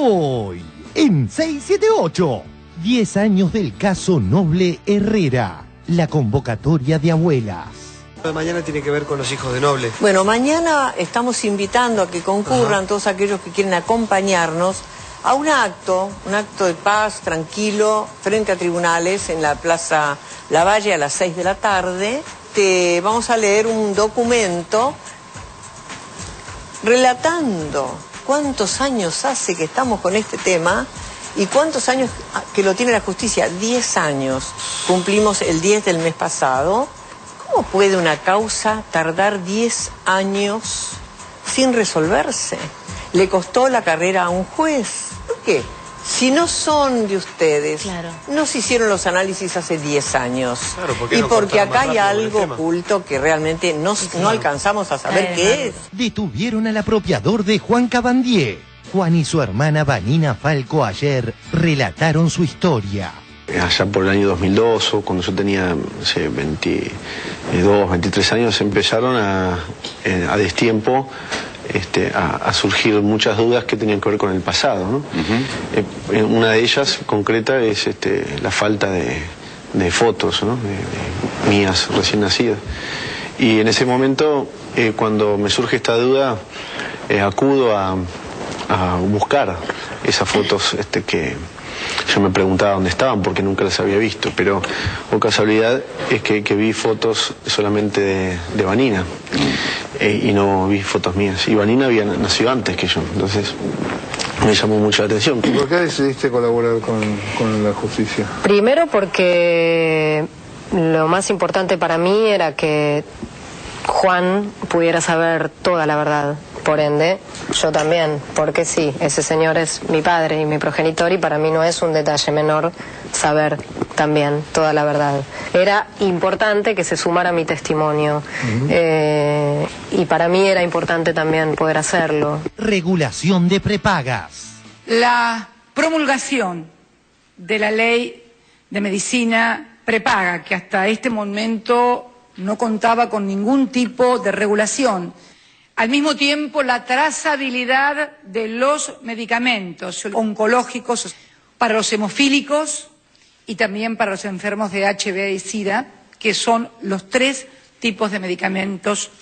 Hoy, en 678, 10 años del caso Noble Herrera, la convocatoria de abuelas. Lo de mañana tiene que ver con los hijos de Noble. Bueno, mañana estamos invitando a que concurran todos aquellos que quieren acompañarnos a un acto de paz, tranquilo, frente a tribunales en la Plaza Lavalle a las 6 de la tarde. Te vamos a leer un documento relatando cuántos años hace que estamos con este tema y cuántos años que lo tiene la justicia. 10 años. Cumplimos el 10 del mes pasado. ¿Cómo puede una causa tardar 10 años sin resolverse? Le costó la carrera a un juez. ¿Por qué? Si no son de ustedes, claro, no se hicieron los análisis hace 10 años. Claro, y porque acá hay algo oculto que realmente no alcanzamos a saber qué es. Detuvieron al apropiador de Juan Cabandier. Juan y su hermana Vanina Falco ayer relataron su historia. Allá por el año 2002, o cuando yo tenía 22, 23 años, empezaron a destiempo a surgir muchas dudas que tenían que ver con el pasado, ¿no? Una de ellas concreta es la falta de fotos, ¿no? de mías recién nacidas. Y en ese momento, cuando me surge esta duda, acudo a buscar esas fotos que yo me preguntaba dónde estaban porque nunca las había visto, pero por casualidad es que vi fotos solamente de Vanina y no vi fotos mías. Y Vanina había nacido antes que yo, entonces me llamó mucho la atención. ¿Por qué decidiste colaborar con la justicia? Primero porque lo más importante para mí era que Juan pudiera saber toda la verdad. Por ende, yo también, porque sí, ese señor es mi padre y mi progenitor y para mí no es un detalle menor saber también toda la verdad. Era importante que se sumara mi testimonio y para mí era importante también poder hacerlo. Regulación de prepagas. La promulgación de la ley de medicina prepaga, que hasta este momento no contaba con ningún tipo de regulación. Al mismo tiempo, la trazabilidad de los medicamentos oncológicos para los hemofílicos y también para los enfermos de HIV y SIDA, que son los 3 tipos de medicamentos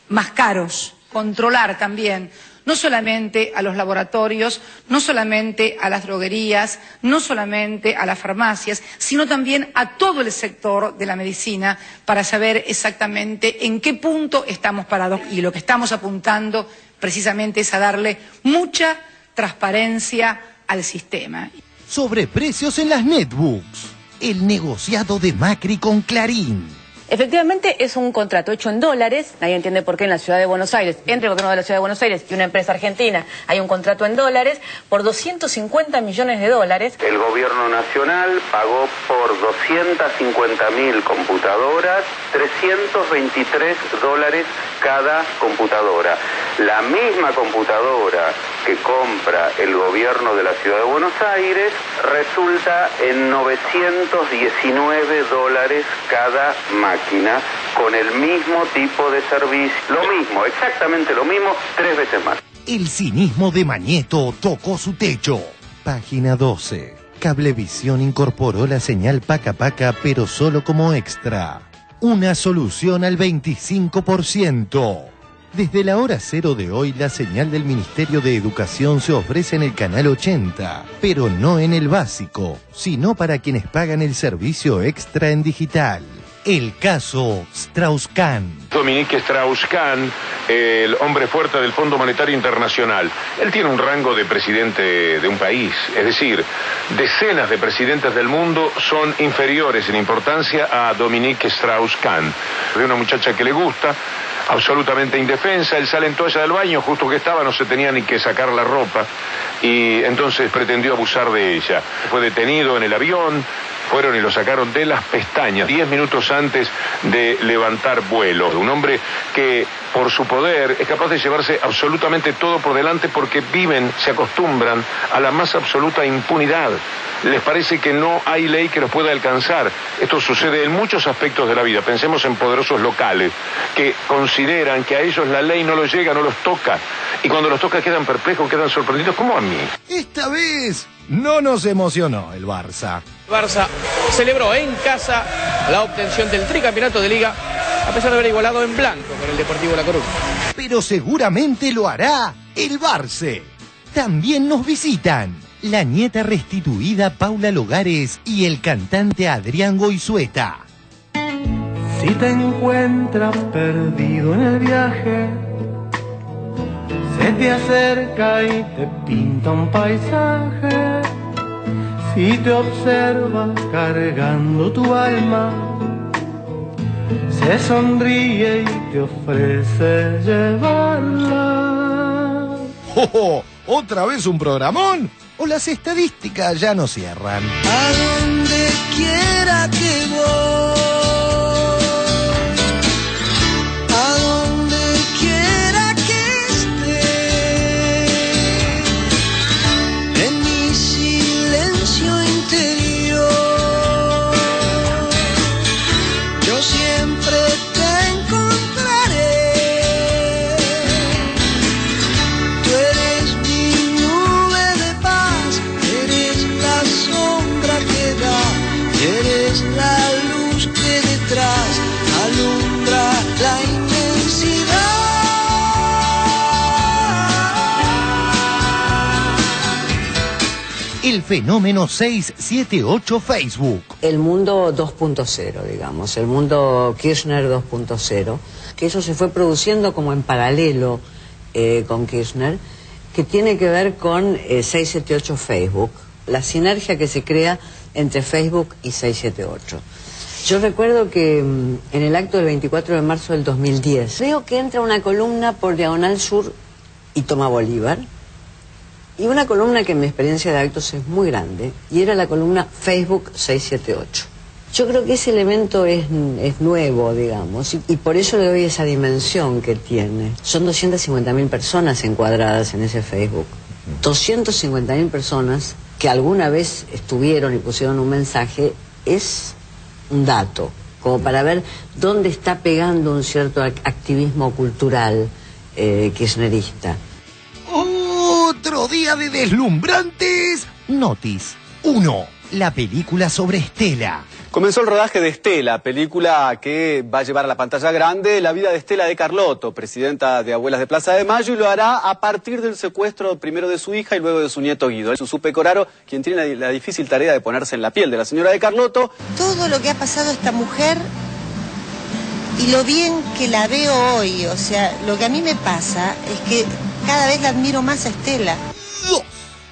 más caros. Controlar también, no solamente a los laboratorios, no solamente a las droguerías, no solamente a las farmacias, sino también a todo el sector de la medicina para saber exactamente en qué punto estamos parados. Y lo que estamos apuntando precisamente es a darle mucha transparencia al sistema. Sobreprecios en las netbooks. El negociado de Macri con Clarín. Efectivamente es un contrato hecho en dólares, nadie entiende por qué en la ciudad de Buenos Aires, entre el gobierno de la ciudad de Buenos Aires y una empresa argentina, hay un contrato en dólares por 250 millones de dólares. El gobierno nacional pagó por 250.000 computadoras, $323 cada computadora. La misma computadora que compra el gobierno de la ciudad de Buenos Aires resulta en $919 cada máquina, con el mismo tipo de servicio, lo mismo, exactamente lo mismo, 3 veces más. El cinismo de Mañeto tocó su techo. Página 12. Cablevisión incorporó la señal Paca Paca, pero solo como extra. Una solución al 25%. Desde la hora 0 de hoy, la señal del Ministerio de Educación se ofrece en el canal 80, pero no en el básico, sino para quienes pagan el servicio extra en digital. El caso Strauss-Kahn. Dominique Strauss-Kahn, el hombre fuerte del Fondo Monetario Internacional. Él tiene un rango de presidente de un país, es decir, decenas de presidentes del mundo son inferiores en importancia a Dominique Strauss-Kahn. De una muchacha que le gusta, absolutamente indefensa, él sale en toalla del baño, justo que estaba, no se tenía ni que sacar la ropa, y entonces pretendió abusar de ella. Fue detenido en el avión, fueron y lo sacaron de las pestañas 10 minutos antes de levantar vuelo. Un hombre que por su poder es capaz de llevarse absolutamente todo por delante porque viven, se acostumbran a la más absoluta impunidad. Les parece que no hay ley que los pueda alcanzar. Esto sucede en muchos aspectos de la vida. Pensemos en poderosos locales que consideran que a ellos la ley no los llega, no los toca. Y cuando los toca quedan perplejos, quedan sorprendidos, como a mí. Esta vez no nos emocionó el Barça. Barça celebró en casa la obtención del tricampeonato de Liga, a pesar de haber igualado en blanco con el Deportivo La Coruña. Pero seguramente lo hará el Barça. También nos visitan la nieta restituida Paula Logares y el cantante Adrián Goizueta. Si te encuentras perdido en el viaje, se te acerca y te pinta un paisaje. Si te observa cargando tu alma, se sonríe y te ofrece llevarla. ¡Oh! ¿Otra vez un programón? ¿O las estadísticas ya no cierran? A donde quiera que voy, a donde quiera que esté, en mi silencio interior, yo siempre te encontraré. Tú eres mi nube de paz, eres la sombra que da, eres la luz que detrás alumbra la inmensidad. El fenómeno 678 Facebook. El mundo 2.0, digamos, el mundo Kirchner 2.0, que eso se fue produciendo como en paralelo con Kirchner, que tiene que ver con 678 Facebook, la sinergia que se crea entre Facebook y 678. Yo recuerdo que en el acto del 24 de marzo del 2010, veo que entra una columna por Diagonal Sur y toma Bolívar, y una columna que en mi experiencia de actos es muy grande, y era la columna Facebook 678. Yo creo que ese elemento es nuevo, digamos, y por eso le doy esa dimensión que tiene. Son 250.000 personas encuadradas en ese Facebook. 250.000 personas que alguna vez estuvieron y pusieron un mensaje, es un dato, como para ver dónde está pegando un cierto activismo cultural kirchnerista. Otro día de deslumbrantes notis. 1. La película sobre Estela. Comenzó el rodaje de Estela, película que va a llevar a la pantalla grande la vida de Estela de Carlotto, presidenta de Abuelas de Plaza de Mayo, y lo hará a partir del secuestro primero de su hija y luego de su nieto Guido. Susu Pecoraro, quien tiene la difícil tarea de ponerse en la piel de la señora de Carlotto. Todo lo que ha pasado a esta mujer y lo bien que la veo hoy, o sea, lo que a mí me pasa es que cada vez la admiro más a Estela.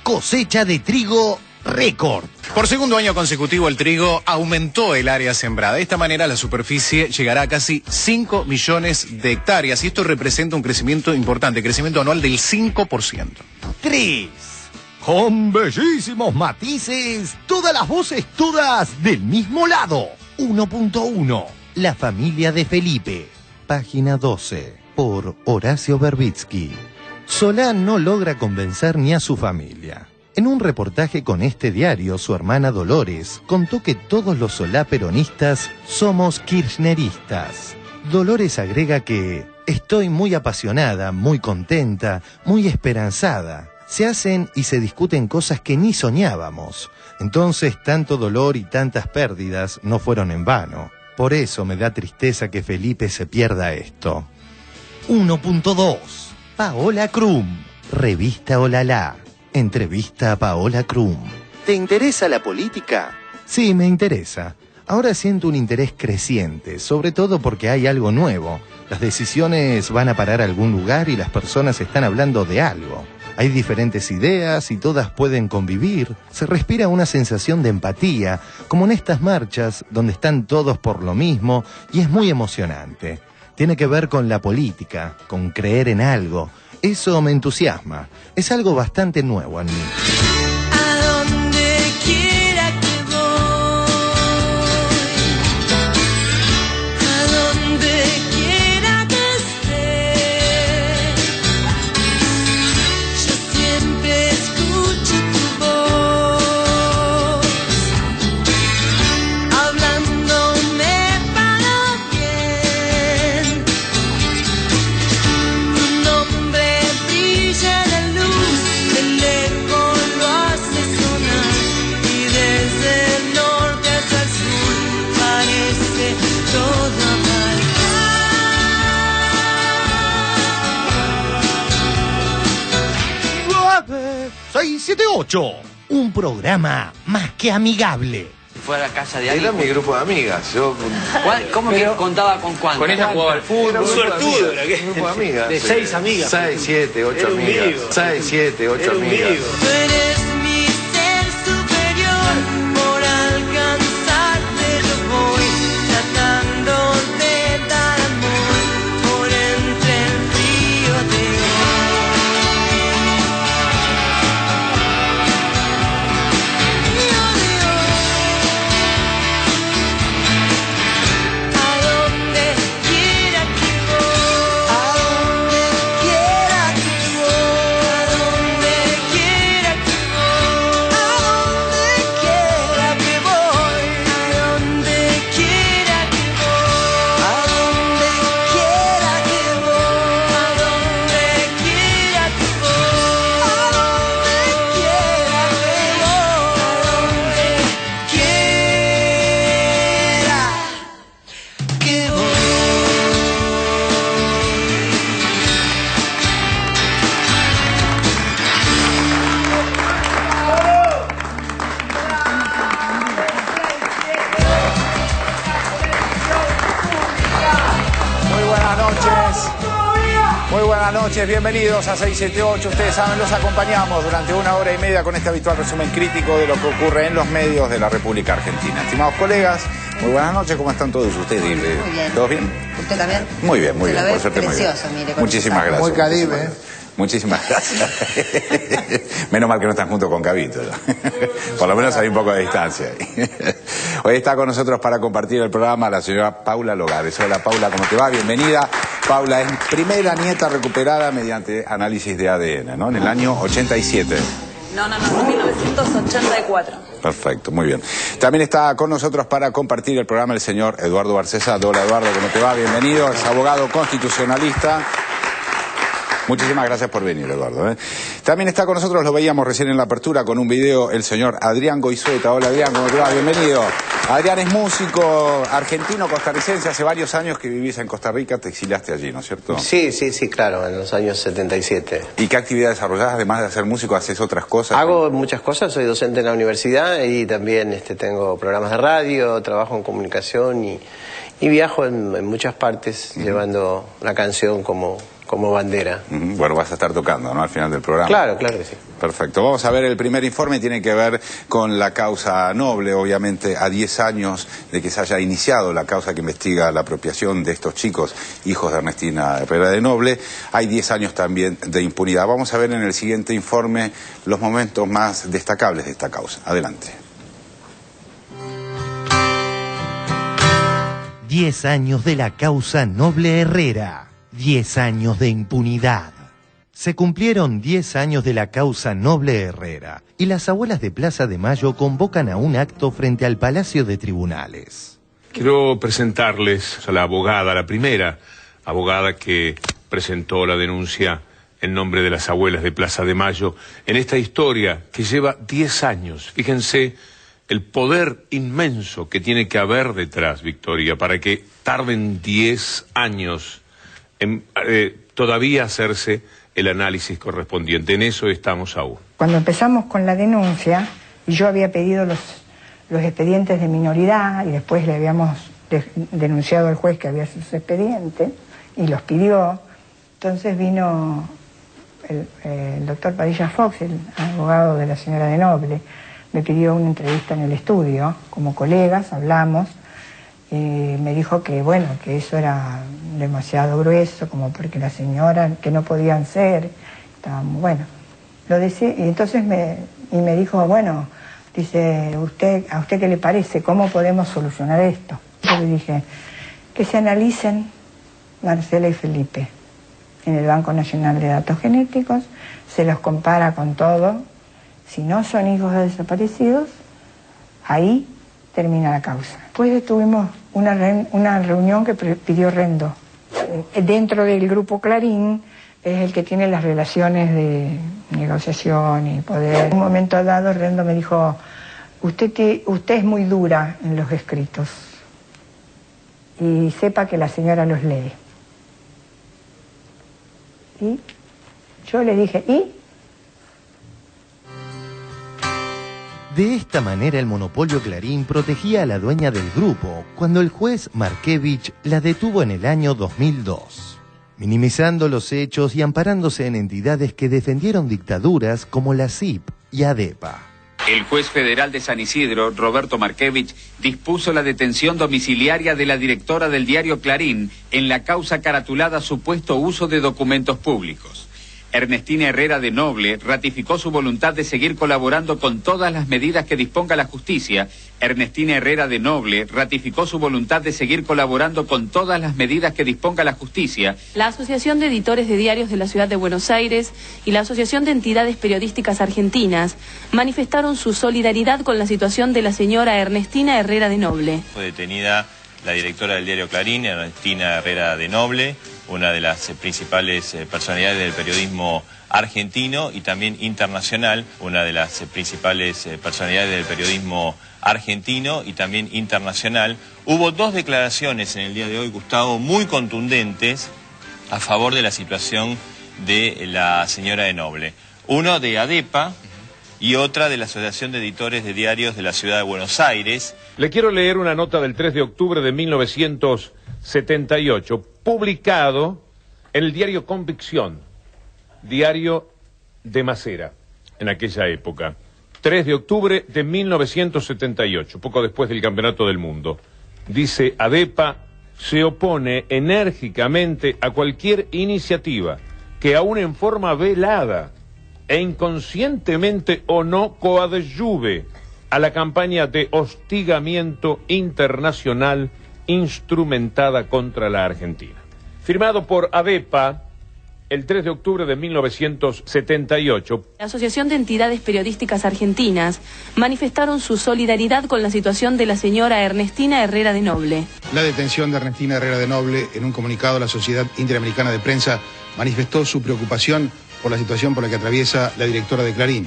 Cosecha de trigo récord. Por segundo año consecutivo el trigo aumentó el área sembrada. De esta manera la superficie llegará a casi 5 millones de hectáreas y esto representa un crecimiento importante, crecimiento anual del 5%. 3. Con bellísimos matices, todas las voces, todas del mismo lado. 1.1. La familia de Felipe. Página 12. Por Horacio Verbitsky. Solá no logra convencer ni a su familia. En un reportaje con este diario, su hermana Dolores contó que todos los Solá peronistas somos kirchneristas. Dolores agrega que estoy muy apasionada, muy contenta, muy esperanzada. Se hacen y se discuten cosas que ni soñábamos. Entonces tanto dolor y tantas pérdidas no fueron en vano. Por eso me da tristeza que Felipe se pierda esto. 1.2. Paola Krum. Revista Olala. Entrevista a Paola Krum. ¿Te interesa la política? Sí, me interesa. Ahora siento un interés creciente, sobre todo porque hay algo nuevo. Las decisiones van a parar a algún lugar y las personas están hablando de algo. Hay diferentes ideas y todas pueden convivir. Se respira una sensación de empatía, como en estas marchas donde están todos por lo mismo y es muy emocionante. Tiene que ver con la política, con creer en algo. Eso me entusiasma. Es algo bastante nuevo en mí. A donde quiera que voy, 678. Un programa más que amigable. Fue a la casa de Era alguien. mi grupo de amigas. Yo... ¿Cómo que contaba con cuánto? Con ella jugaba al fútbol. Un suertudo. Un grupo de amigas. De 6 amigas. 6, 7, 8 amigas. 6, 7, 8 amigas. Tú eres mi ser superior, por alcanzarte yo voy, tratando de dar amor, por entre el frío de a donde quiera que voy, a donde quiera que voy, a donde quiera que voy, a donde quiera que voy, a donde quiera que voy, a donde quiera que voy, a donde quiera que voy, a donde quiera que voy. Muy buenas noches. Muy buenas noches, bienvenidos a 678. Ustedes saben, los acompañamos durante 1 hora y media con este habitual resumen crítico de lo que ocurre en los medios de la República Argentina. Estimados colegas, muy buenas noches, ¿cómo están todos ustedes? Muy bien. ¿Todos bien? ¿Usted también? Muy bien, muy Se bien, lo por ve suerte muy bien. precioso, mire, con Muchísimas ese gracias. saco. Muy Caribe, Muchísimas gracias. Menos mal que no están juntos con Cabito. Por lo menos hay un poco de distancia. Hoy está con nosotros para compartir el programa la señora Paula Logares. Hola Paula, ¿cómo te va? Bienvenida. Paula es primera nieta recuperada mediante análisis de ADN, ¿no? En el año 87. No, 1984. Perfecto, muy bien. También está con nosotros para compartir el programa el señor Eduardo Barcesado. Hola Eduardo, ¿cómo te va? Bienvenido. Es abogado constitucionalista. Muchísimas gracias por venir, Eduardo. También está con nosotros, lo veíamos recién en la apertura con un video, el señor Adrián Goizueta. Hola Adrián, ¿cómo te va? Bienvenido. Adrián es músico argentino, costarricense. Hace varios años que vivís en Costa Rica, te exiliaste allí, ¿no es cierto? Sí, claro, en los años 77. ¿Y qué actividad desarrollás? Además de ser músico, ¿haces otras cosas? Hago muchas cosas, soy docente en la universidad y también tengo programas de radio, trabajo en comunicación y viajo en muchas partes llevando la canción como bandera. Bueno, vas a estar tocando, ¿no? Al final del programa. Claro que sí. Perfecto. Vamos a ver el primer informe, tiene que ver con la causa Noble, obviamente a 10 años de que se haya iniciado la causa que investiga la apropiación de estos chicos, hijos de Ernestina Herrera de Noble. Hay 10 años también de impunidad. Vamos a ver en el siguiente informe los momentos más destacables de esta causa. Adelante. 10 años de la causa Noble Herrera. 10 años de impunidad. Se cumplieron 10 años de la causa Noble Herrera y las abuelas de Plaza de Mayo convocan a un acto frente al Palacio de Tribunales. Quiero presentarles a la abogada, la primera abogada que presentó la denuncia en nombre de las abuelas de Plaza de Mayo en esta historia que lleva 10 años. Fíjense el poder inmenso que tiene que haber detrás, Victoria, para que tarden 10 años en todavía hacerse el análisis correspondiente. En eso estamos aún. Cuando empezamos con la denuncia, yo había pedido los expedientes de minoridad y después le habíamos denunciado al juez que había sus expedientes y los pidió. Entonces vino el doctor Padilla Fox, el abogado de la señora de Noble, me pidió una entrevista en el estudio, como colegas, hablamos. Y me dijo que bueno, que eso era demasiado grueso, como porque la señora, que no podían ser, estaban, bueno, lo decía, y entonces me dijo, bueno, dice, ¿a usted qué le parece? ¿Cómo podemos solucionar esto? Yo le dije, que se analicen Marcela y Felipe en el Banco Nacional de Datos Genéticos, se los compara con todo, si no son hijos de desaparecidos, ahí termina la causa. Después tuvimos una reunión que pidió Rendo. Dentro del grupo Clarín es el que tiene las relaciones de negociación y poder. En un momento dado Rendo me dijo, usted es muy dura en los escritos y sepa que la señora los lee. Y yo le dije, ¿y? De esta manera el monopolio Clarín protegía a la dueña del grupo cuando el juez Markevich la detuvo en el año 2002, minimizando los hechos y amparándose en entidades que defendieron dictaduras como la CIP y ADEPA. El juez federal de San Isidro, Roberto Markevich, dispuso la detención domiciliaria de la directora del diario Clarín en la causa caratulada supuesto uso de documentos públicos. Ernestina Herrera de Noble ratificó su voluntad de seguir colaborando con todas las medidas que disponga la justicia. Ernestina Herrera de Noble ratificó su voluntad de seguir colaborando con todas las medidas que disponga la justicia. La Asociación de Editores de Diarios de la Ciudad de Buenos Aires y la Asociación de Entidades Periodísticas Argentinas manifestaron su solidaridad con la situación de la señora Ernestina Herrera de Noble. Fue detenida la directora del diario Clarín, Ernestina Herrera de Noble, una de las principales personalidades del periodismo argentino y también internacional, una de las principales personalidades del periodismo argentino y también internacional. Hubo dos declaraciones en el día de hoy, Gustavo, muy contundentes a favor de la situación de la señora de Noble. Uno de ADEPA y otra de la Asociación de Editores de Diarios de la Ciudad de Buenos Aires. Le quiero leer una nota del 3 de octubre de 1978, publicado en el diario Convicción, diario de Macera, en aquella época. 3 de octubre de 1978, poco después del Campeonato del Mundo. Dice: ADEPA se opone enérgicamente a cualquier iniciativa que aún en forma velada e inconscientemente o no coadyuve a la campaña de hostigamiento internacional instrumentada contra la Argentina. Firmado por ADEPA el 3 de octubre de 1978. La Asociación de Entidades Periodísticas Argentinas manifestaron su solidaridad con la situación de la señora Ernestina Herrera de Noble. La detención de Ernestina Herrera de Noble, en un comunicado, la Sociedad Interamericana de Prensa manifestó su preocupación por la situación por la que atraviesa la directora de Clarín.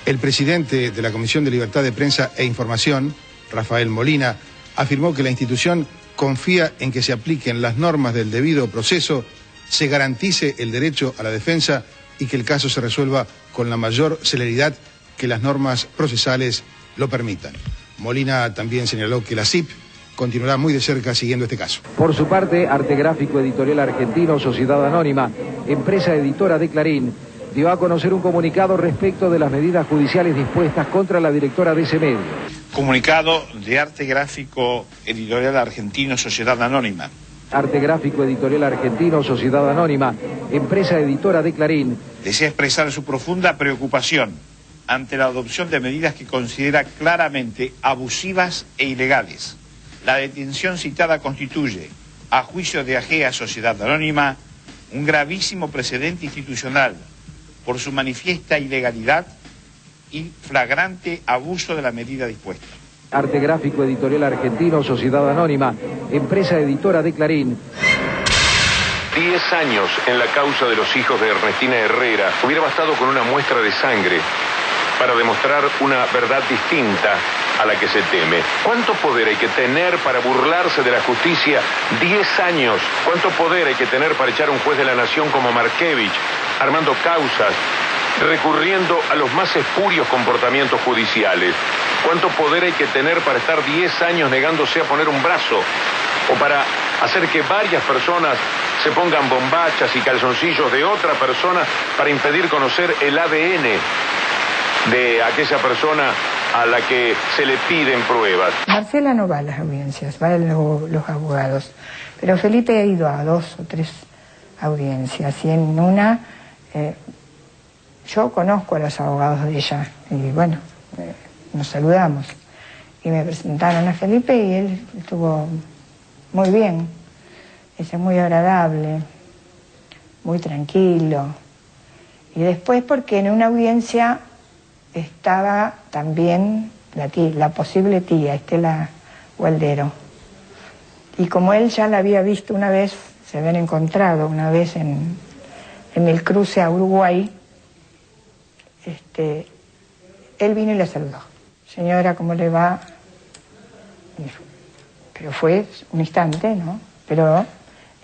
El presidente de la Comisión de Libertad de Prensa e Información, Rafael Molina, afirmó que la institución confía en que se apliquen las normas del debido proceso, se garantice el derecho a la defensa y que el caso se resuelva con la mayor celeridad que las normas procesales lo permitan. Molina también señaló que la CIP continuará muy de cerca siguiendo este caso. Por su parte, Arte Gráfico Editorial Argentino, Sociedad Anónima, empresa editora de Clarín, dio a conocer un comunicado respecto de las medidas judiciales dispuestas contra la directora de ese medio. Comunicado de Arte Gráfico Editorial Argentino, Sociedad Anónima. Arte Gráfico Editorial Argentino, Sociedad Anónima, empresa editora de Clarín, desea expresar su profunda preocupación ante la adopción de medidas que considera claramente abusivas e ilegales. La detención citada constituye, a juicio de AGEA Sociedad Anónima, un gravísimo precedente institucional por su manifiesta ilegalidad y flagrante abuso de la medida dispuesta. Arte Gráfico Editorial Argentino, Sociedad Anónima, empresa editora de Clarín. 10 años en la causa de los hijos de Ernestina Herrera. Hubiera bastado con una muestra de sangre para demostrar una verdad distinta a la que se teme. ¿Cuánto poder hay que tener para burlarse de la justicia? 10 años. ¿Cuánto poder hay que tener para echar a un juez de la nación como Markevich, armando causas, recurriendo a los más espurios comportamientos judiciales? ¿Cuánto poder hay que tener para estar 10 años negándose a poner un brazo? O para hacer que varias personas se pongan bombachas y calzoncillos de otra persona para impedir conocer el ADN de aquella persona a la que se le piden pruebas. Marcela no va a las audiencias, van los abogados. Pero Felipe ha ido a 2 o 3 audiencias y en una yo conozco a los abogados de ella y bueno, nos saludamos y me presentaron a Felipe y él estuvo muy bien, es muy agradable, muy tranquilo. Y después porque en una audiencia estaba también la posible tía, Estela Gualdero. Y como él ya la había visto una vez, se habían encontrado una vez en el cruce a Uruguay, él vino y la saludó. Señora, ¿cómo le va? Pero fue un instante, ¿no? Pero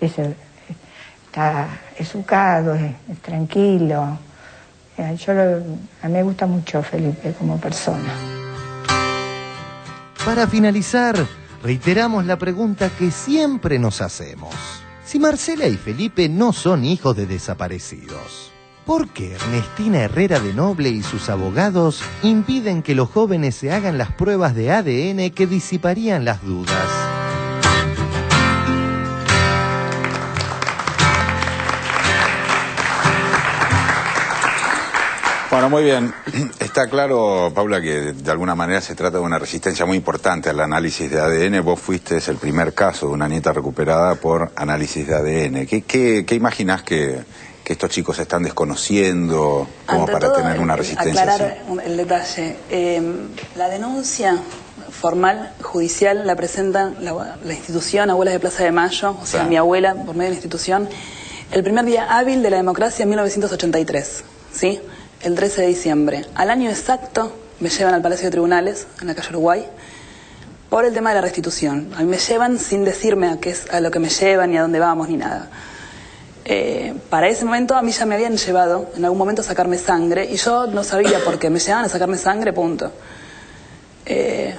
está educado, es tranquilo. A mí me gusta mucho Felipe como persona. Para finalizar, reiteramos la pregunta que siempre nos hacemos. Si Marcela y Felipe no son hijos de desaparecidos, ¿por qué Ernestina Herrera de Noble y sus abogados impiden que los jóvenes se hagan las pruebas de ADN que disiparían las dudas? Bueno, muy bien. Está claro, Paula, que de alguna manera se trata de una resistencia muy importante al análisis de ADN. Vos fuiste el primer caso de una nieta recuperada por análisis de ADN. ¿Qué imaginás que estos chicos están desconociendo como Ante para todo, tener una resistencia aclarar así? el detalle. La denuncia formal, judicial, la presenta la institución Abuelas de Plaza de Mayo, o sea, mi abuela, por medio de la institución, el primer día hábil de la democracia en 1983, ¿sí? El 13 de diciembre. Al año exacto me llevan al Palacio de Tribunales, en la calle Uruguay, por el tema de la restitución. A mí me llevan sin decirme a lo que me llevan, ni a dónde vamos, ni nada. Para ese momento a mí ya me habían llevado en algún momento a sacarme sangre y yo no sabía por qué. Me llevaban a sacarme sangre, punto. Eras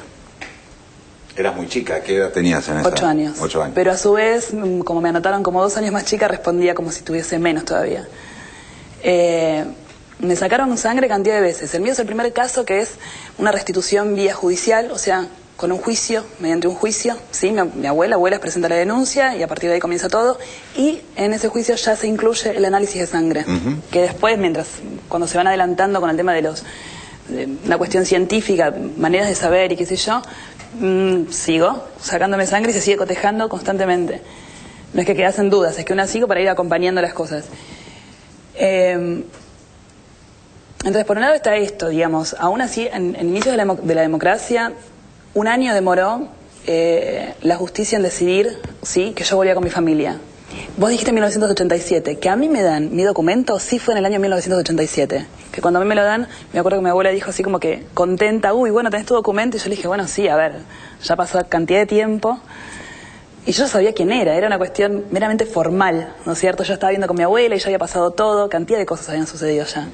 muy chica, ¿qué edad tenías en esa? 8 años. 8 años. Pero a su vez, como me anotaron como 2 años más chica, respondía como si tuviese menos todavía. Me sacaron sangre cantidad de veces. El mío es el primer caso que es una restitución vía judicial, o sea, con un juicio, mediante un juicio, ¿sí? Mi abuela presenta la denuncia y a partir de ahí comienza todo. Y en ese juicio ya se incluye el análisis de sangre, que después, cuando se van adelantando con el tema de la cuestión científica, maneras de saber y qué sé yo, sigo sacándome sangre y se sigue cotejando constantemente. No es que quedasen dudas, es que una sigo para ir acompañando las cosas. Entonces, por un lado está esto, digamos, aún así, en inicios de la democracia, 1 año demoró la justicia en decidir, sí, que yo volvía con mi familia. Vos dijiste 1987, que a mí me dan mi documento, sí fue en el año 1987. Que cuando a mí me lo dan, me acuerdo que mi abuela dijo así como que contenta, uy, bueno, tenés tu documento, y yo le dije, bueno, sí, a ver, ya pasó cantidad de tiempo. Y yo ya sabía quién era una cuestión meramente formal, ¿no es cierto? Yo estaba viendo con mi abuela y ya había pasado todo, cantidad de cosas habían sucedido ya.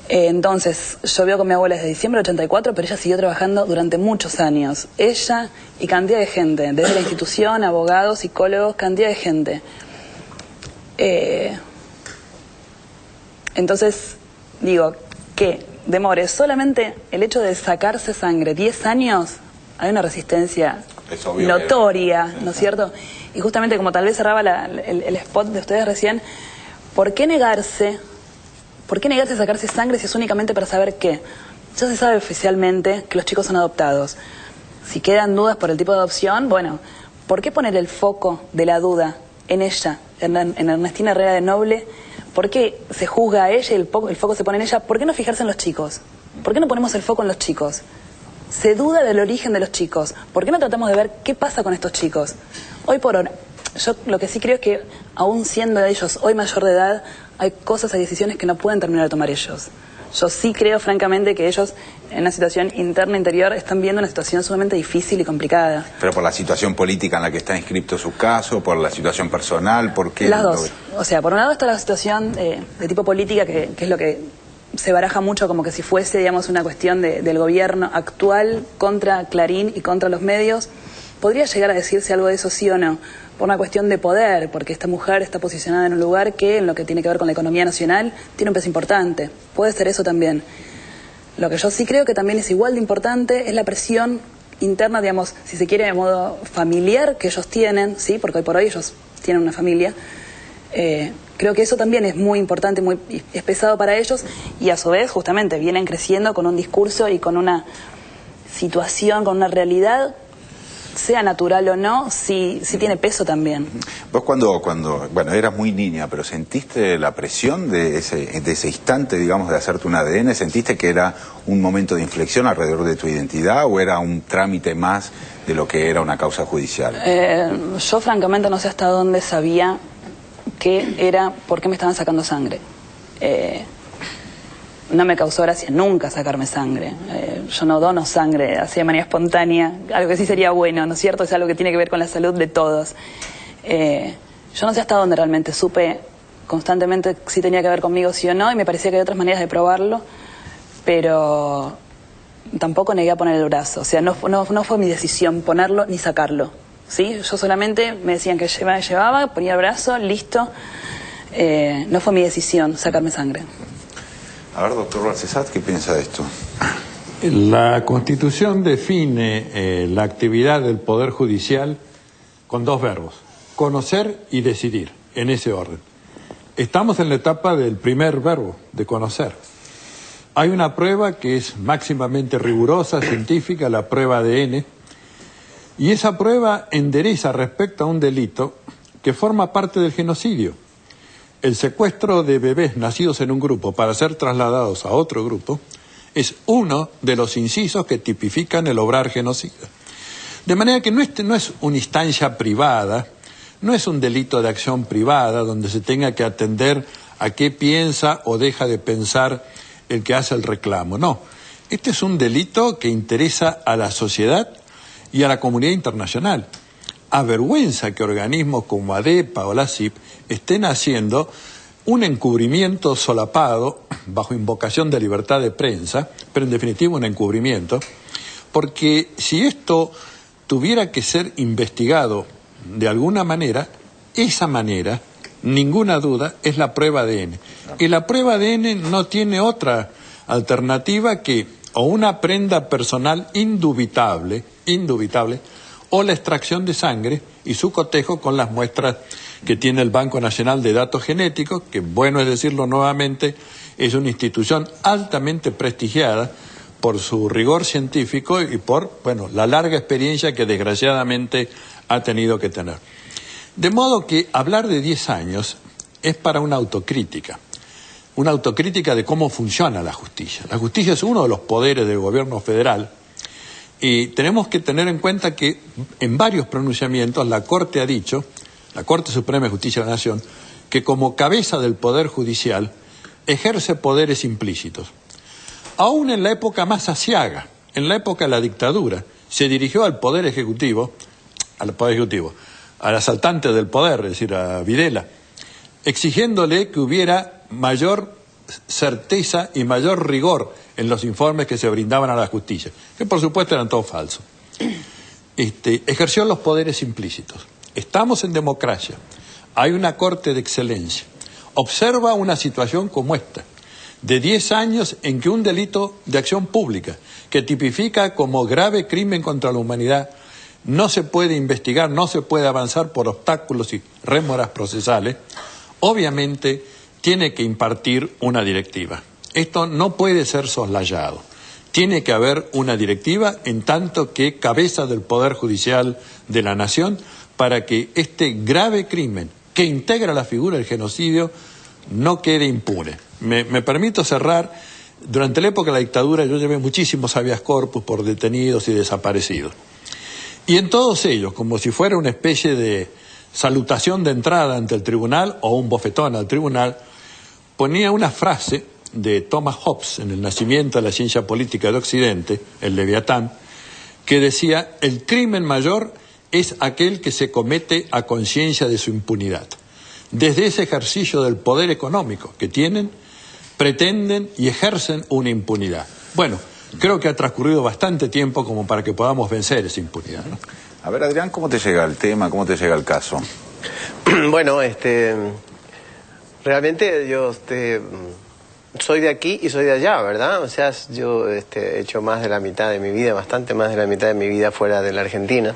Entonces, yo vivo con mi abuela desde diciembre del 84, pero ella siguió trabajando durante muchos años. Ella y cantidad de gente, desde la institución, abogados, psicólogos, cantidad de gente. Entonces, digo, que demore solamente el hecho de sacarse sangre 10 años, hay una resistencia notoria, ¿no es cierto? Y justamente como tal vez cerraba el spot de ustedes recién, ¿por qué negarse a sacarse sangre si es únicamente para saber qué? Ya se sabe oficialmente que los chicos son adoptados. Si quedan dudas por el tipo de adopción, bueno, ¿por qué poner el foco de la duda en ella, en Ernestina Herrera de Noble? ¿Por qué se juzga a ella y el foco se pone en ella? ¿Por qué no fijarse en los chicos? ¿Por qué no ponemos el foco en los chicos? Se duda del origen de los chicos. ¿Por qué no tratamos de ver qué pasa con estos chicos? Hoy por hoy, yo lo que sí creo es que, aún siendo ellos hoy mayor de edad, hay cosas, hay decisiones que no pueden terminar de tomar ellos. Yo sí creo, francamente, que ellos, en una situación interna, interior, están viendo una situación sumamente difícil y complicada. ¿Pero por la situación política en la que está inscripto su caso, por la situación personal, por qué? Las dos. O sea, por un lado está la situación de tipo política, que es lo que se baraja mucho como que si fuese, digamos, una cuestión del gobierno actual contra Clarín y contra los medios. ¿Podría llegar a decirse algo de eso, sí o no? Por una cuestión de poder, porque esta mujer está posicionada en un lugar que, en lo que tiene que ver con la economía nacional, tiene un peso importante. Puede ser eso también. Lo que yo sí creo que también es igual de importante es la presión interna, digamos, si se quiere, de modo familiar que ellos tienen, ¿sí? Porque hoy por hoy ellos tienen una familia. Creo que eso también es muy importante, es pesado para ellos, y a su vez, justamente, vienen creciendo con un discurso y con una situación, con una realidad, sea natural o no, sí tiene peso también. Vos bueno, eras muy niña, pero ¿sentiste la presión de ese instante, digamos, de hacerte un ADN? ¿Sentiste que era un momento de inflexión alrededor de tu identidad o era un trámite más de lo que era una causa judicial? Yo francamente no sé hasta dónde sabía qué era, por qué me estaban sacando sangre. No me causó gracia nunca sacarme sangre. Yo no dono sangre así de manera espontánea, algo que sí sería bueno, ¿no es cierto? Es algo que tiene que ver con la salud de todos. Yo no sé hasta dónde realmente supe constantemente si tenía que ver conmigo, sí o no, y me parecía que hay otras maneras de probarlo, pero tampoco negué a poner el brazo. O sea, no fue mi decisión ponerlo ni sacarlo. ¿Sí? Yo solamente me decían que llevaba, ponía el brazo, listo. No fue mi decisión sacarme sangre. A ver, doctor Barcesat, ¿qué piensa de esto? La Constitución define la actividad del Poder Judicial con dos verbos: conocer y decidir, en ese orden. Estamos en la etapa del primer verbo, de conocer. Hay una prueba que es máximamente rigurosa, científica, la prueba ADN, y esa prueba endereza respecto a un delito que forma parte del genocidio. El secuestro de bebés nacidos en un grupo para ser trasladados a otro grupo es uno de los incisos que tipifican el obrar genocida. De manera que no es una instancia privada, no es un delito de acción privada donde se tenga que atender a qué piensa o deja de pensar el que hace el reclamo. No, este es un delito que interesa a la sociedad y a la comunidad internacional. Avergüenza que organismos como ADEPA o la CIP estén haciendo un encubrimiento solapado bajo invocación de libertad de prensa, pero en definitiva un encubrimiento, porque si esto tuviera que ser investigado de alguna manera, esa manera, ninguna duda, es la prueba ADN. Y la prueba ADN no tiene otra alternativa que o una prenda personal indubitable, o la extracción de sangre y su cotejo con las muestras que tiene el Banco Nacional de Datos Genéticos, que, bueno es decirlo nuevamente, es una institución altamente prestigiada por su rigor científico y por, bueno, la larga experiencia que desgraciadamente ha tenido que tener. De modo que hablar de 10 años es para una autocrítica de cómo funciona la justicia. La justicia es uno de los poderes del gobierno federal y tenemos que tener en cuenta que en varios pronunciamientos la Corte ha dicho, la Corte Suprema de Justicia de la Nación, que como cabeza del Poder Judicial ejerce poderes implícitos. Aún en la época más aciaga, en la época de la dictadura, se dirigió al Poder Ejecutivo, al asaltante del poder, es decir, a Videla, exigiéndole que hubiera mayor certeza y mayor rigor en los informes que se brindaban a la justicia, que por supuesto eran todos falsos. Ejerció los poderes implícitos. Estamos en democracia, hay una corte de excelencia. Observa una situación como esta, de 10 años en que un delito de acción pública, que tipifica como grave crimen contra la humanidad, no se puede investigar, no se puede avanzar por obstáculos y rémoras procesales, obviamente tiene que impartir una directiva. Esto no puede ser soslayado. Tiene que haber una directiva en tanto que cabeza del Poder Judicial de la Nación para que este grave crimen que integra la figura del genocidio no quede impune. Me permito cerrar. Durante la época de la dictadura yo llevé muchísimos habeas corpus por detenidos y desaparecidos. Y en todos ellos, como si fuera una especie de salutación de entrada ante el tribunal o un bofetón al tribunal, ponía una frase de Thomas Hobbes en El nacimiento de la ciencia política de Occidente, el Leviatán, que decía: el crimen mayor es aquel que se comete a conciencia de su impunidad. Desde ese ejercicio del poder económico que tienen, pretenden y ejercen una impunidad. Bueno, creo que ha transcurrido bastante tiempo como para que podamos vencer esa impunidad, ¿no? A ver, Adrián, ¿cómo te llega el tema? ¿Cómo te llega el caso? Bueno, realmente yo soy de aquí y soy de allá, ¿verdad? O sea, yo he hecho más de la mitad de mi vida, bastante más de la mitad de mi vida fuera de la Argentina.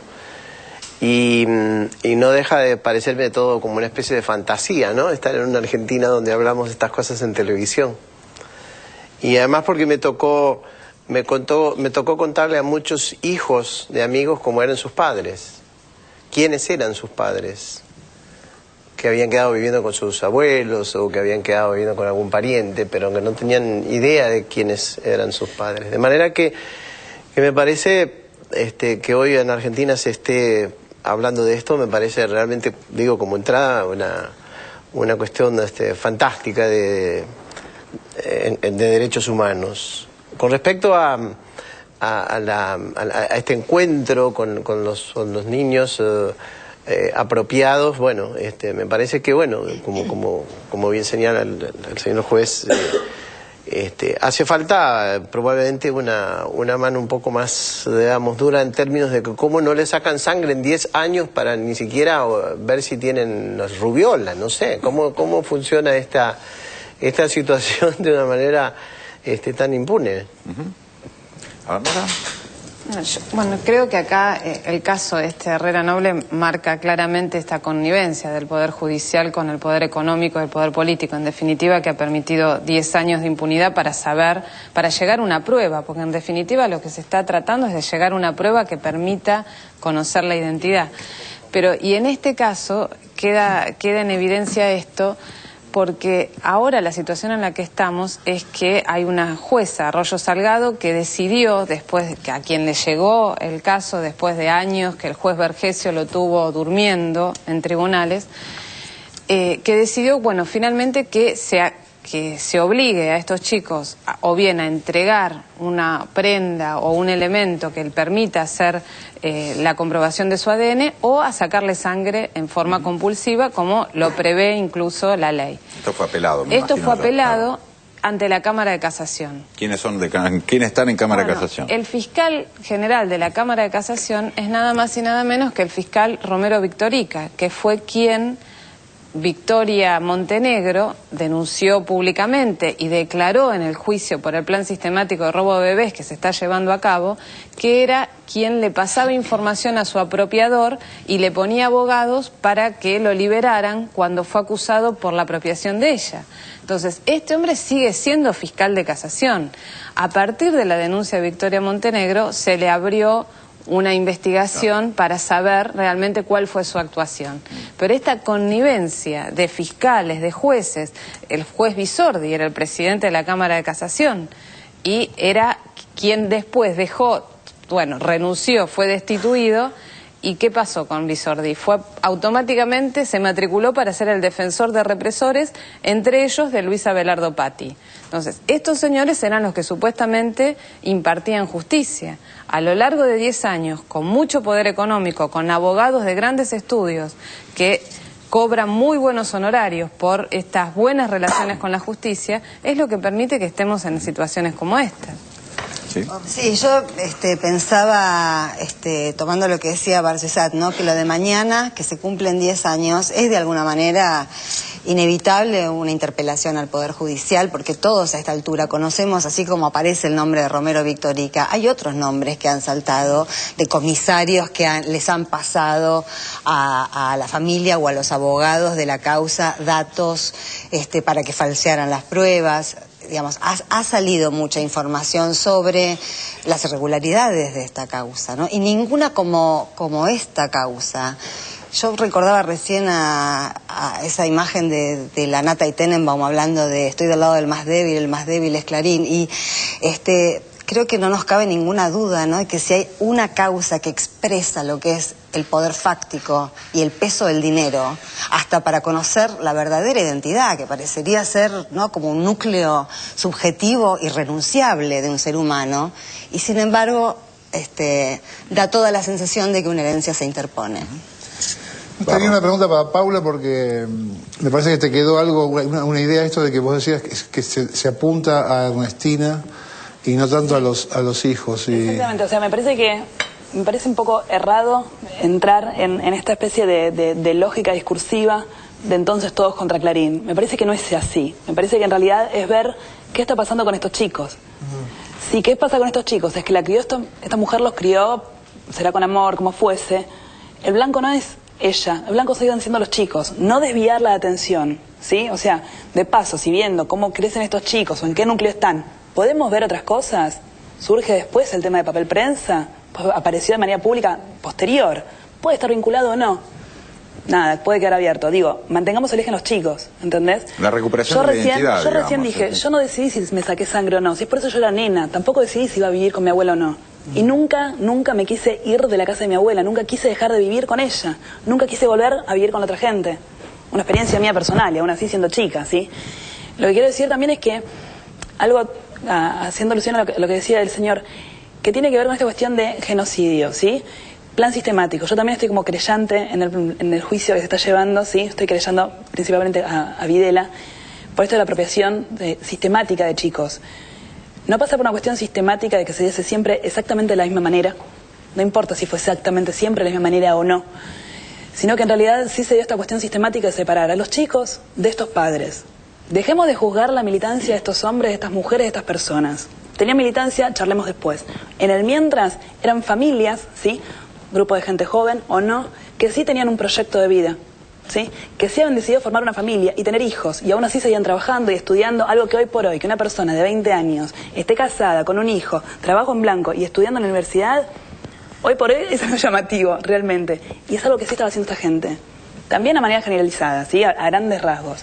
Y no deja de parecerme todo como una especie de fantasía, ¿no? Estar en una Argentina donde hablamos de estas cosas en televisión. Y además porque me tocó contarle a muchos hijos de amigos cómo eran sus padres, quiénes eran sus padres, que habían quedado viviendo con sus abuelos o que habían quedado viviendo con algún pariente, pero que no tenían idea de quiénes eran sus padres. De manera que me parece que hoy en Argentina se esté hablando de esto, me parece realmente, digo como entrada, una cuestión fantástica de derechos humanos. Con respecto a este encuentro con los niños apropiados, bueno, me parece que, bueno, como bien señala el señor juez, hace falta probablemente una mano un poco más, digamos, dura en términos de que cómo no le sacan sangre en 10 años para ni siquiera ver si tienen rubiola, no sé, cómo funciona esta situación de una manera tan impune. Bueno, creo que acá el caso Herrera Noble marca claramente esta connivencia del Poder Judicial con el Poder Económico y el Poder Político, en definitiva, que ha permitido 10 años de impunidad para llegar a una prueba, porque en definitiva lo que se está tratando es de llegar a una prueba que permita conocer la identidad. Y en este caso queda en evidencia esto, porque ahora la situación en la que estamos es que hay una jueza, Arroyo Salgado, que decidió, después que a quien le llegó el caso, después de años que el juez Vergesio lo tuvo durmiendo en tribunales, que decidió, bueno, finalmente que se obligue a estos chicos o bien a entregar una prenda o un elemento que le permita hacer la comprobación de su ADN o a sacarle sangre en forma compulsiva, como lo prevé incluso la ley. Esto fue apelado. Esto fue apelado ante la Cámara de Casación. ¿Quiénes están en Cámara de Casación? El fiscal general de la Cámara de Casación es nada más y nada menos que el fiscal Romero Victorica, que fue quien Victoria Montenegro denunció públicamente y declaró en el juicio por el plan sistemático de robo de bebés que se está llevando a cabo, que era quien le pasaba información a su apropiador y le ponía abogados para que lo liberaran cuando fue acusado por la apropiación de ella. Entonces, este hombre sigue siendo fiscal de casación. A partir de la denuncia de Victoria Montenegro se le abrió una investigación para saber realmente cuál fue su actuación. Pero esta connivencia de fiscales, de jueces, el juez Bisordi era el presidente de la Cámara de Casación y era quien después renunció, fue destituido. ¿Y qué pasó con Bisordi? Automáticamente se matriculó para ser el defensor de represores, entre ellos de Luis Abelardo Patti. Entonces, estos señores eran los que supuestamente impartían justicia. A lo largo de 10 años, con mucho poder económico, con abogados de grandes estudios que cobran muy buenos honorarios por estas buenas relaciones con la justicia, es lo que permite que estemos en situaciones como esta. Sí, yo pensaba, tomando lo que decía Barcesat, ¿no? Que lo de mañana, que se cumplen 10 años, es de alguna manera inevitable una interpelación al Poder Judicial, porque todos a esta altura conocemos, así como aparece el nombre de Romero Victorica, hay otros nombres que han saltado, de comisarios que les han pasado a la familia o a los abogados de la causa datos para que falsearan las pruebas. Digamos, ha salido mucha información sobre las irregularidades de esta causa, ¿no? Y ninguna como esta causa. Yo recordaba recién a esa imagen de la Nata y Tenenbaum hablando de estoy del lado del más débil, el más débil es Clarín, y creo que no nos cabe ninguna duda, ¿no?, de que si hay una causa que expresa lo que es el poder fáctico y el peso del dinero, hasta para conocer la verdadera identidad, que parecería ser, ¿no?, como un núcleo subjetivo irrenunciable de un ser humano, y sin embargo da toda la sensación de que una herencia se interpone. Tenía una pregunta para Paula, porque me parece que te quedó una idea esto de que vos decías que se apunta a Ernestina y no tanto a los hijos. Exactamente, o sea, me parece un poco errado entrar en esta especie de lógica discursiva de entonces todos contra Clarín. Me parece que no es así. Me parece que en realidad es ver qué está pasando con estos chicos. Si qué pasa con estos chicos es que la crió esta mujer los crió, será con amor, como fuese. El blanco no es ella, el blanco siguen siendo los chicos. No desviar la atención, ¿sí? O sea, de paso, si viendo cómo crecen estos chicos o en qué núcleo están, ¿podemos ver otras cosas? Surge después el tema de papel prensa, apareció de manera pública posterior. ¿Puede estar vinculado o no? Nada, puede quedar abierto. Digo, mantengamos el eje en los chicos, ¿entendés? La recuperación de la identidad, Yo recién dije, yo no decidí si me saqué sangre o no. Si es por eso yo era nena, tampoco decidí si iba a vivir con mi abuela o no. Y nunca me quise ir de la casa de mi abuela, nunca quise dejar de vivir con ella, nunca quise volver a vivir con la otra gente. Una experiencia mía personal, y aún así siendo chica, ¿sí? Lo que quiero decir también es que algo, haciendo alusión a lo que decía el señor, que tiene que ver con esta cuestión de genocidio, ¿sí? Plan sistemático. Yo también estoy como creyente en el juicio que se está llevando, ¿sí? Estoy creyendo principalmente a Videla, por esto de la apropiación sistemática de chicos. No pasa por una cuestión sistemática de que se diese siempre exactamente de la misma manera, no importa si fue exactamente siempre de la misma manera o no, sino que en realidad sí se dio esta cuestión sistemática de separar a los chicos de estos padres. Dejemos de juzgar la militancia de estos hombres, de estas mujeres, de estas personas. Tenían militancia, charlemos después. En el mientras eran familias, ¿sí? Grupo de gente joven o no, que sí tenían un proyecto de vida, ¿sí? Que sí habían decidido formar una familia y tener hijos, y aún así seguían trabajando y estudiando, algo que hoy por hoy, que una persona de 20 años esté casada con un hijo, trabajo en blanco y estudiando en la universidad, hoy por hoy es algo llamativo, realmente. Y es algo que sí estaba haciendo esta gente. También a manera generalizada, ¿sí? A grandes rasgos.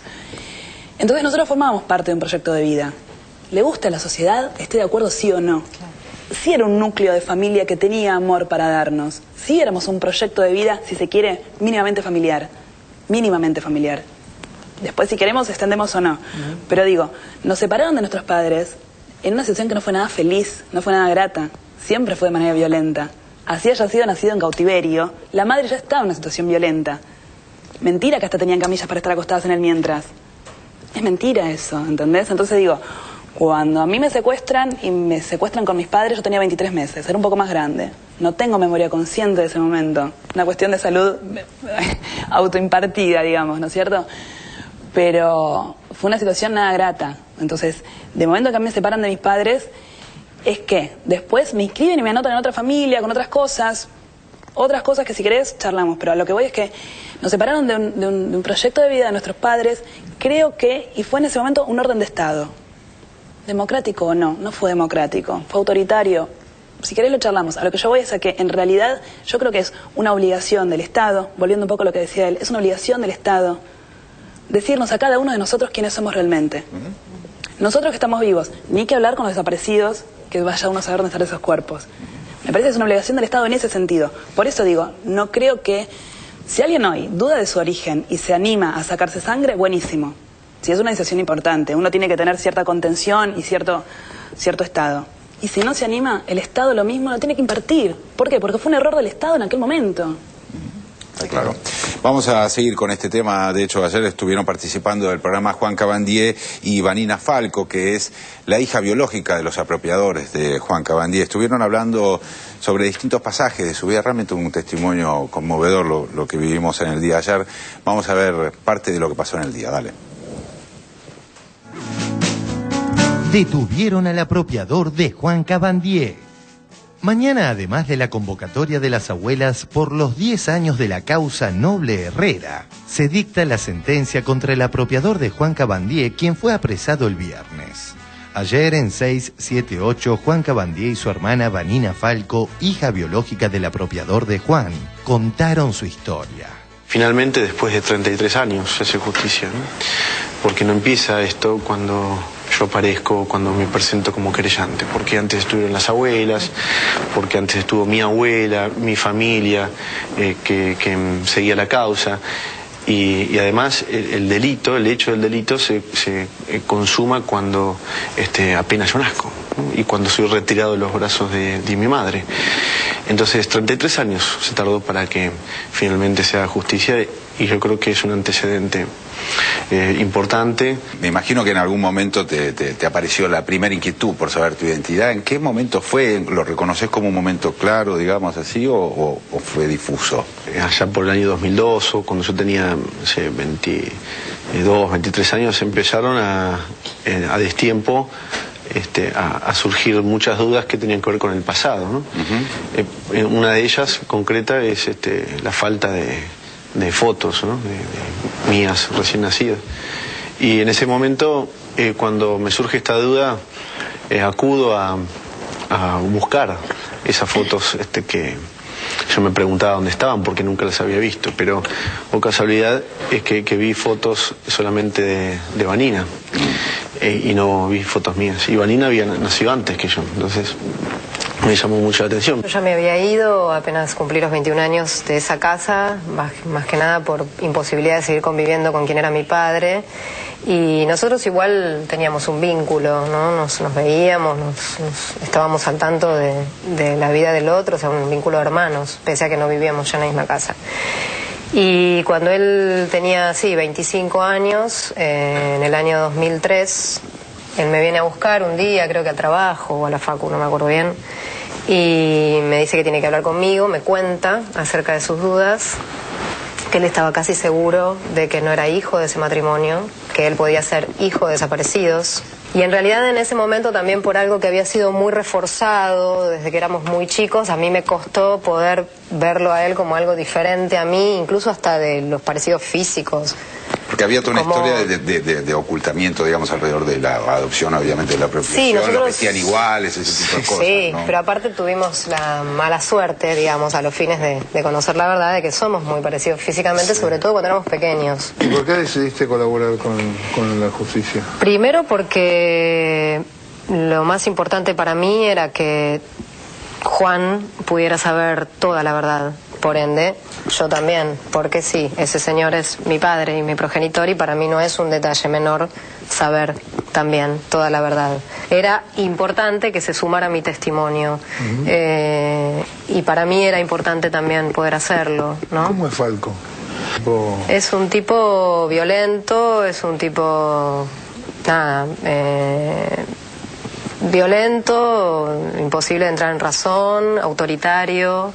Entonces nosotros formábamos parte de un proyecto de vida. ¿Le gusta a la sociedad? ¿Esté de acuerdo sí o no? Sí era un núcleo de familia que tenía amor para darnos. Sí éramos un proyecto de vida, si se quiere, mínimamente familiar. Mínimamente familiar. Después, si queremos, extendemos o no. Pero digo, nos separaron de nuestros padres en una situación que no fue nada feliz, no fue nada grata. Siempre fue de manera violenta. Así haya sido nacido en cautiverio, la madre ya estaba en una situación violenta. Mentira que hasta tenían camillas para estar acostadas en el mientras. Es mentira eso, ¿entendés? Entonces digo, cuando a mí me secuestran y me secuestran con mis padres, yo tenía 23 meses, era un poco más grande. No tengo memoria consciente de ese momento. Una cuestión de salud autoimpartida, digamos, ¿no es cierto? Pero fue una situación nada grata. Entonces, de momento que a mí me separan de mis padres, es que después me inscriben y me anotan en otra familia, con otras cosas que si querés charlamos, pero a lo que voy es que nos separaron de un proyecto de vida de nuestros padres, creo que, y fue en ese momento un orden de Estado. ¿Democrático o no? No fue democrático, fue autoritario. Si querés lo charlamos. A lo que yo voy es a que en realidad yo creo que es una obligación del Estado, volviendo un poco a lo que decía él, es una obligación del Estado decirnos a cada uno de nosotros quiénes somos realmente. Nosotros que estamos vivos, ni que hablar con los desaparecidos, que vaya uno a saber dónde están esos cuerpos. Me parece que es una obligación del Estado en ese sentido. Por eso digo, no creo que... Si alguien hoy duda de su origen y se anima a sacarse sangre, buenísimo. Si es una decisión importante, uno tiene que tener cierta contención y cierto estado. Y si no se anima, el Estado lo mismo lo tiene que impartir. ¿Por qué? Porque fue un error del Estado en aquel momento. Está claro. Vamos a seguir con este tema. De hecho, ayer estuvieron participando del programa Juan Cabandier y Vanina Falco, que es la hija biológica de los apropiadores de Juan Cabandier. Estuvieron hablando sobre distintos pasajes de su vida. Realmente un testimonio conmovedor lo que vivimos en el día de ayer. Vamos a ver parte de lo que pasó en el día. Dale. Detuvieron al apropiador de Juan Cabandier. Mañana, además de la convocatoria de las abuelas por los 10 años de la causa Noble Herrera, se dicta la sentencia contra el apropiador de Juan Cabandier, quien fue apresado el viernes. Ayer en 678, Juan Cabandier y su hermana Vanina Falco, hija biológica del apropiador de Juan, contaron su historia. Finalmente, después de 33 años, se hace justicia, ¿no? Porque no empieza esto cuando yo aparezco, cuando me presento como querellante, porque antes estuvieron las abuelas, porque antes estuvo mi abuela, mi familia, que seguía la causa. Y además el delito, el hecho del delito se consuma cuando apenas yo nazco, ¿no? Y cuando soy retirado de los brazos de mi madre. Entonces 33 años se tardó para que finalmente se haga justicia, y yo creo que es un antecedente importante. Me imagino que en algún momento te apareció la primera inquietud por saber tu identidad. ¿En qué momento fue? ¿Lo reconoces como un momento claro, digamos así, o fue difuso? Allá por el año 2002, o cuando yo tenía 22, 23 años, empezaron a destiempo a surgir muchas dudas que tenían que ver con el pasado, ¿no? Una de ellas concreta es la falta de fotos, ¿no? de mías recién nacidas. Y en ese momento, cuando me surge esta duda, acudo a buscar esas fotos que yo me preguntaba dónde estaban porque nunca las había visto, pero por casualidad es que vi fotos solamente de Vanina, y no vi fotos mías. Y Vanina había nacido antes que yo, entonces me llamó mucho la atención. Yo ya me había ido apenas cumplí los 21 años de esa casa, más que nada por imposibilidad de seguir conviviendo con quien era mi padre. Y nosotros igual teníamos un vínculo, ¿no? Nos veíamos, estábamos al tanto de la vida del otro, o sea, un vínculo de hermanos, pese a que no vivíamos ya en la misma casa. Y cuando él tenía, 25 años, en el año 2003, él me viene a buscar un día, creo que al trabajo o a la facu, no me acuerdo bien, y me dice que tiene que hablar conmigo, me cuenta acerca de sus dudas, que él estaba casi seguro de que no era hijo de ese matrimonio, que él podía ser hijo de desaparecidos. Y en realidad en ese momento también por algo que había sido muy reforzado desde que éramos muy chicos, a mí me costó poder verlo a él como algo diferente a mí, incluso hasta de los parecidos físicos. Porque había toda una historia de ocultamiento, digamos, alrededor de la adopción, obviamente, de la apropiación, nosotros... los vestían iguales, ese tipo de cosas, Sí, ¿no? pero aparte tuvimos la mala suerte, digamos, a los fines de conocer la verdad de que somos muy parecidos físicamente, sobre todo cuando éramos pequeños. ¿Y por qué decidiste colaborar con la justicia? Primero porque lo más importante para mí era que Juan pudiera saber toda la verdad. Por ende, yo también, porque sí, ese señor es mi padre y mi progenitor y para mí no es un detalle menor saber también toda la verdad. Era importante que se sumara mi testimonio y para mí era importante también poder hacerlo, ¿no? ¿Cómo es Falco? Es un tipo violento, es un tipo... violento, imposible de entrar en razón, autoritario...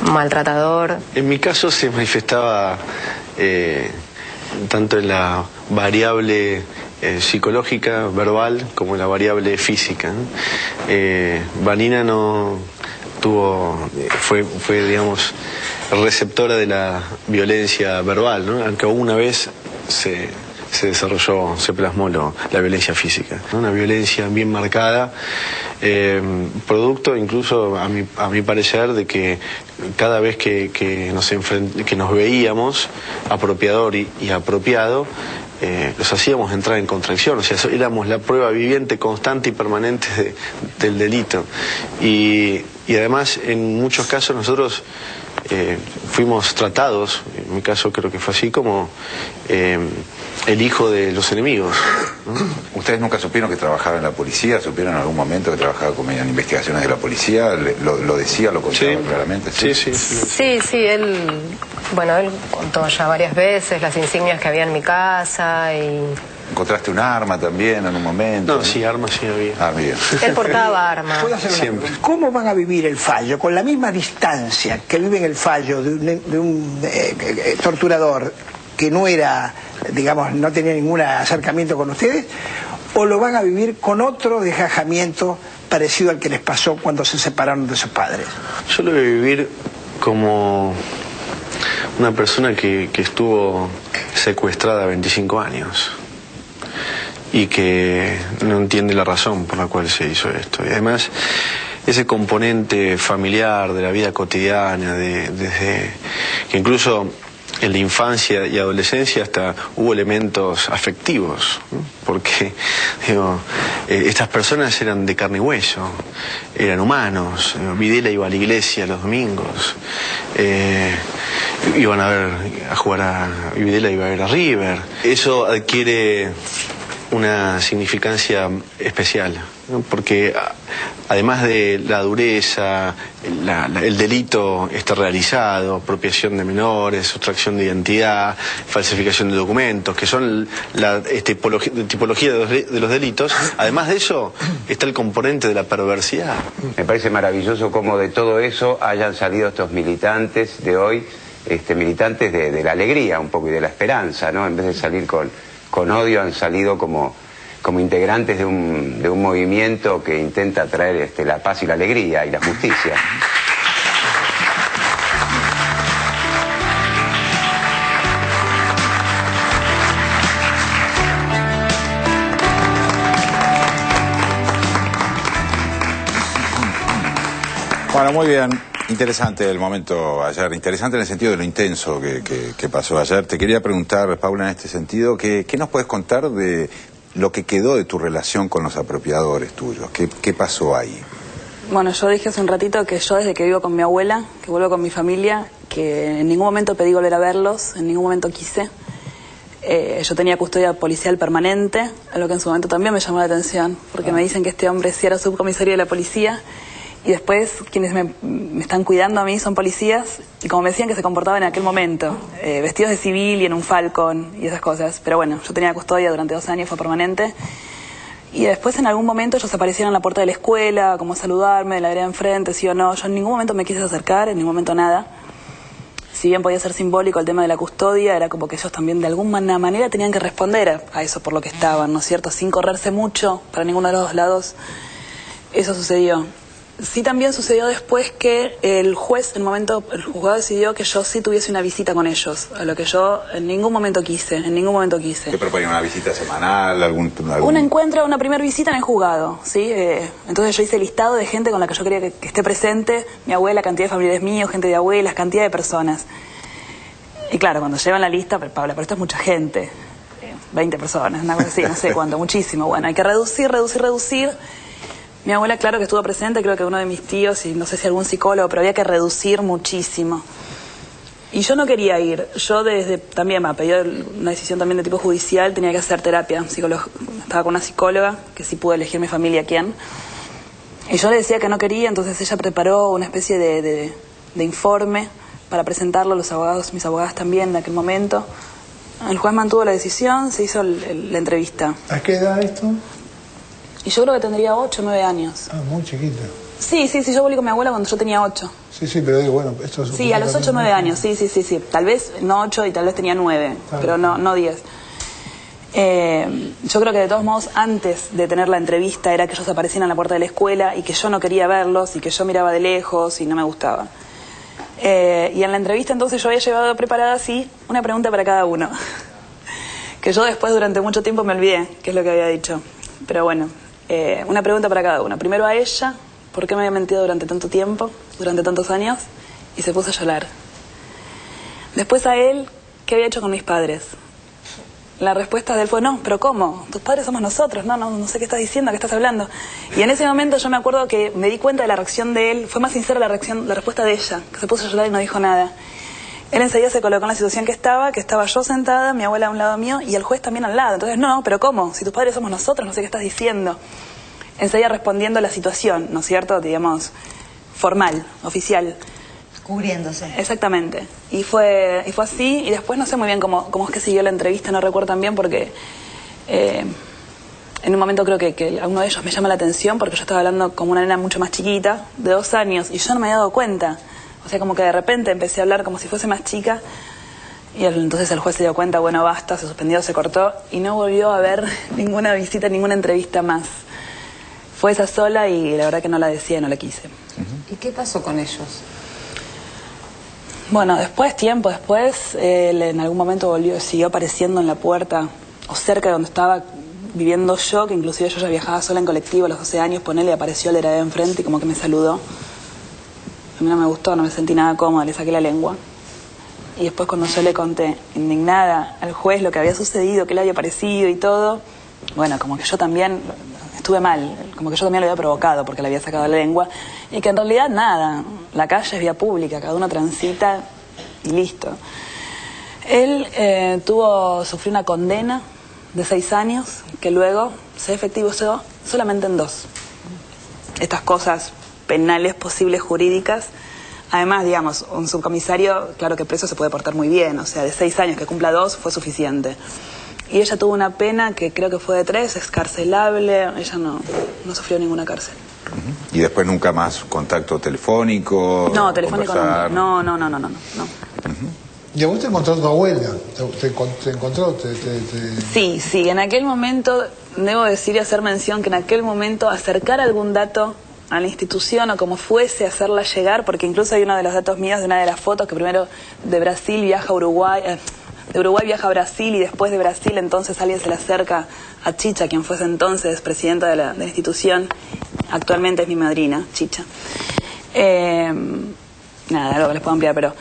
maltratador. En mi caso se manifestaba tanto en la variable psicológica, verbal, como en la variable física, ¿no? Vanina no tuvo, fue digamos receptora de la violencia verbal, ¿no? Aunque una vez se desarrolló, se plasmó la violencia física, ¿no? Una violencia bien marcada, producto incluso a mi parecer de que cada vez que nos veíamos, apropiador y apropiado, los hacíamos entrar en contradicción, o sea, éramos la prueba viviente, constante y permanente del delito. Y además, en muchos casos nosotros fuimos tratados, en mi caso creo que fue así, como el hijo de los enemigos, ¿no? ¿Ustedes nunca supieron que trabajaba en la policía? ¿Supieron en algún momento que trabajaba en investigaciones de la policía? ¿Lo decía, lo contaba claramente? Sí, él contó ya varias veces las insignias que había en mi casa y... ¿Encontraste un arma también en un momento? No, sí, armas sí había. Ah, bien. Él portaba armas. ¿Puedo hacer una pregunta? ¿Cómo van a vivir el fallo? ¿Con la misma distancia que viven el fallo de un torturador que no era, digamos, no tenía ningún acercamiento con ustedes? ¿O lo van a vivir con otro desgajamiento parecido al que les pasó cuando se separaron de sus padres? Yo lo voy a vivir como una persona que estuvo secuestrada 25 años y que no entiende la razón por la cual se hizo esto. Y además, ese componente familiar de la vida cotidiana, desde que incluso en la infancia y adolescencia hasta hubo elementos afectivos, ¿no? Porque estas personas eran de carne y hueso, eran humanos. Videla iba a la iglesia los domingos, iban a jugar Videla iba a ver a River. Eso adquiere una significancia especial, ¿no? Porque además de la dureza, el delito está realizado, apropiación de menores, sustracción de identidad, falsificación de documentos, que son la tipología de los delitos. Además de eso está el componente de la perversidad. Me parece maravilloso cómo de todo eso hayan salido estos militantes de hoy, militantes de la alegría un poco y de la esperanza, ¿no? En vez de salir con odio, han salido como integrantes de un movimiento que intenta traer la paz y la alegría y la justicia. Bueno, muy bien. Interesante el momento ayer, interesante en el sentido de lo intenso que pasó ayer. Te quería preguntar, Paula, en este sentido, ¿qué nos puedes contar de lo que quedó de tu relación con los apropiadores tuyos? ¿Qué pasó ahí? Bueno, yo dije hace un ratito que yo desde que vivo con mi abuela, que vuelvo con mi familia, que en ningún momento pedí volver a verlos, en ningún momento quise. Yo tenía custodia policial permanente, lo que en su momento también me llamó la atención, porque me dicen que este hombre sí era subcomisario de la policía, Y después quienes me están cuidando a mí son policías, y como me decían que se comportaban en aquel momento, vestidos de civil y en un Falcon y esas cosas. Pero bueno, yo tenía custodia durante 2 años, fue permanente. Y después en algún momento ellos aparecieron en la puerta de la escuela, como a saludarme, de la vereda enfrente, sí o no. Yo en ningún momento me quise acercar, en ningún momento nada. Si bien podía ser simbólico el tema de la custodia, era como que ellos también de alguna manera tenían que responder a eso por lo que estaban, ¿no es cierto? Sin correrse mucho para ninguno de los dos lados. Eso sucedió. Sí, también sucedió después que el juez, el juzgado decidió que yo sí tuviese una visita con ellos, a lo que yo en ningún momento quise. ¿Qué proponía? ¿Una visita semanal? Un encuentro, una primera visita en el juzgado, ¿sí? Entonces yo hice listado de gente con la que yo quería que esté presente, mi abuela, cantidad de familiares míos, gente de abuelas, cantidad de personas. Y claro, cuando llevan la lista, pero Paula, pero esto es mucha gente, 20 personas, una cosa así, no sé cuánto, muchísimo. Bueno, hay que reducir. Mi abuela, claro que estuvo presente, creo que uno de mis tíos, y no sé si algún psicólogo, pero había que reducir muchísimo. Y yo no quería ir. Yo también me pedí una decisión también de tipo judicial, tenía que hacer terapia. Estaba con una psicóloga, que sí pude elegir mi familia quién. Y yo le decía que no quería, entonces ella preparó una especie de informe para presentarlo a los abogados, mis abogadas también en aquel momento. El juez mantuvo la decisión, se hizo la entrevista. ¿A qué edad esto? Y yo creo que tendría 8 o 9 años. Ah, muy chiquita. Sí, yo volví con mi abuela cuando yo tenía 8. Sí, pero digo, bueno, esto es... Sí, a los 8 o 9 años, sí. Tal vez no 8 y tal vez tenía 9, pero no 10. Yo creo que de todos modos, antes de tener la entrevista, era que ellos aparecían en la puerta de la escuela y que yo no quería verlos y que yo miraba de lejos y no me gustaba. Y en la entrevista entonces yo había llevado preparada así una pregunta para cada uno. Que yo después durante mucho tiempo me olvidé qué es lo que había dicho. Pero bueno... una pregunta para cada uno. Primero a ella, ¿por qué me había mentido durante tanto tiempo, durante tantos años? Y se puso a llorar. Después a él, ¿qué había hecho con mis padres? La respuesta de él fue, no, pero ¿cómo? Tus padres somos nosotros, no sé qué estás diciendo, qué estás hablando. Y en ese momento yo me acuerdo que me di cuenta de la reacción de él, fue más sincera la respuesta de ella, que se puso a llorar y no dijo nada. Él enseguida se colocó en la situación que estaba yo sentada, mi abuela a un lado mío y el juez también al lado. Entonces, no, pero ¿cómo? Si tus padres somos nosotros, no sé qué estás diciendo. Enseguida respondiendo a la situación, ¿no es cierto? Digamos, formal, oficial. Cubriéndose. Exactamente. Y fue así, y después no sé muy bien cómo es que siguió la entrevista, no recuerdo tan bien porque en un momento creo que a uno de ellos me llama la atención porque yo estaba hablando como una nena mucho más chiquita, de 2 años, y yo no me había dado cuenta. O sea, como que de repente empecé a hablar como si fuese más chica y entonces el juez se dio cuenta, bueno, basta, se suspendió, se cortó y no volvió a haber ninguna visita, ninguna entrevista más. Fue esa sola y la verdad que no la decía, no la quise. ¿Y qué pasó con ellos? Bueno, tiempo después, él en algún momento siguió apareciendo en la puerta o cerca de donde estaba viviendo yo, que inclusive yo ya viajaba sola en colectivo a los 12 años, ponele, apareció el heredero enfrente y como que me saludó. A mí no me gustó, no me sentí nada cómoda, le saqué la lengua. Y después cuando yo le conté, indignada, al juez lo que había sucedido, que le había parecido y todo, bueno, como que yo también estuve mal, como que yo también lo había provocado porque le había sacado la lengua, y que en realidad nada, la calle es vía pública, cada uno transita y listo. Él sufrió una condena de 6 años, que luego se efectivizó solamente en 2. Estas cosas penales posibles jurídicas. Además, digamos, un subcomisario, claro que preso se puede portar muy bien, o sea, de 6 años que cumpla 2 fue suficiente. Y ella tuvo una pena que creo que fue de 3, excarcelable, ella no sufrió ninguna cárcel. ¿Y después nunca más contacto telefónico? No, telefónico no. ¿Y a vos te encontró tu abuela? ¿Te encontró? Sí, en aquel momento, debo decir y hacer mención que en aquel momento acercar algún dato a la institución o como fuese hacerla llegar, porque incluso hay uno de los datos míos de una de las fotos que primero de Brasil viaja a Uruguay, de Uruguay viaja a Brasil y después de Brasil entonces alguien se le acerca a Chicha, quien fuese entonces presidenta de la institución, actualmente es mi madrina, Chicha. Nada, algo que les puedo ampliar, pero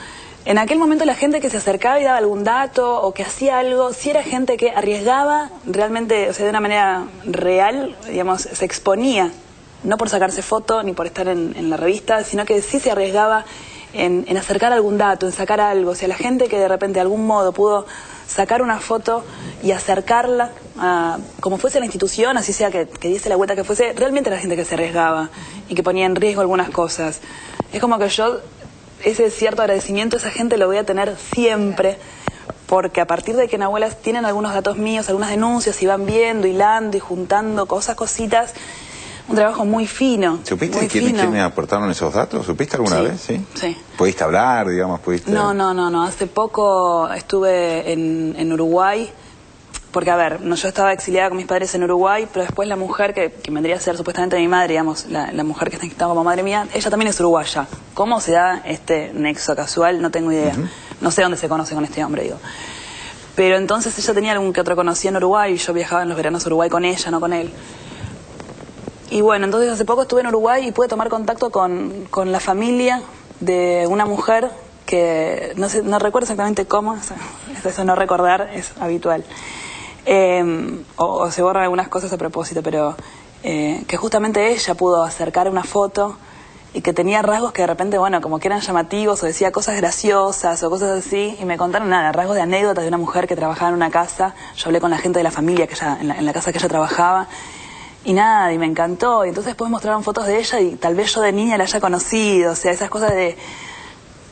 en aquel momento la gente que se acercaba y daba algún dato o que hacía algo, si era gente que arriesgaba realmente, o sea, de una manera real, digamos, se exponía, no por sacarse foto ni por estar en la revista, sino que sí se arriesgaba en acercar algún dato, en sacar algo. O sea, la gente que de repente de algún modo pudo sacar una foto y acercarla como fuese la institución, así sea que diese la vuelta que fuese, realmente era gente que se arriesgaba y que ponía en riesgo algunas cosas. Es como que yo, ese cierto agradecimiento a esa gente lo voy a tener siempre, porque a partir de que en Abuelas tienen algunos datos míos, algunas denuncias, y van viendo, hilando y juntando cositas, un trabajo muy fino. ¿Supiste quiénes aportaron esos datos? ¿Supiste alguna vez? Sí. ¿Pudiste hablar, digamos? No. Hace poco estuve en Uruguay, porque, a ver, yo estaba exiliada con mis padres en Uruguay, pero después la mujer que vendría a ser supuestamente mi madre, digamos, la mujer que está inscrita como madre mía, ella también es uruguaya. ¿Cómo se da este nexo casual? No tengo idea. No sé dónde se conoce con este hombre, digo. Pero entonces ella tenía algún que otro conocido en Uruguay, y yo viajaba en los veranos a Uruguay con ella, no con él. Y bueno, entonces hace poco estuve en Uruguay y pude tomar contacto con la familia de una mujer que no recuerdo exactamente cómo, eso no recordar es habitual. O se borran algunas cosas a propósito, pero que justamente ella pudo acercar una foto y que tenía rasgos que de repente, bueno, como que eran llamativos, o decía cosas graciosas o cosas así, y me contaron rasgos de anécdotas de una mujer que trabajaba en una casa. Yo hablé con la gente de la familia que ella, en la casa que ella trabajaba, y me encantó. Y entonces después mostraron fotos de ella y tal vez yo de niña la haya conocido, o sea, esas cosas de...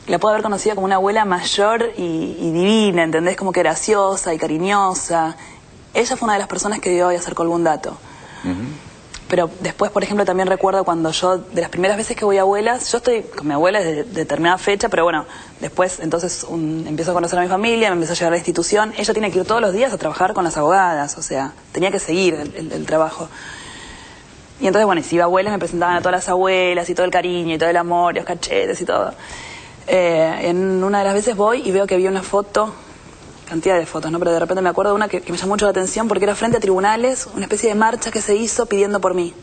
La puedo haber conocido como una abuela mayor y divina, ¿entendés? Como que graciosa y cariñosa. Ella fue una de las personas que dio y acercó algún dato. Pero después, por ejemplo, también recuerdo cuando yo, de las primeras veces que voy a Abuelas, yo estoy con mi abuela desde determinada fecha, pero bueno, después entonces empiezo a conocer a mi familia, me empezó a llegar a la institución. Ella tiene que ir todos los días a trabajar con las abogadas, o sea, tenía que seguir el trabajo. Y entonces, bueno, y si iba a Abuelas me presentaban a todas las abuelas y todo el cariño y todo el amor y los cachetes y todo. En una de las veces voy y veo que había una foto, cantidad de fotos, ¿no? Pero de repente me acuerdo de una que me llamó mucho la atención porque era frente a tribunales, una especie de marcha que se hizo pidiendo por mí.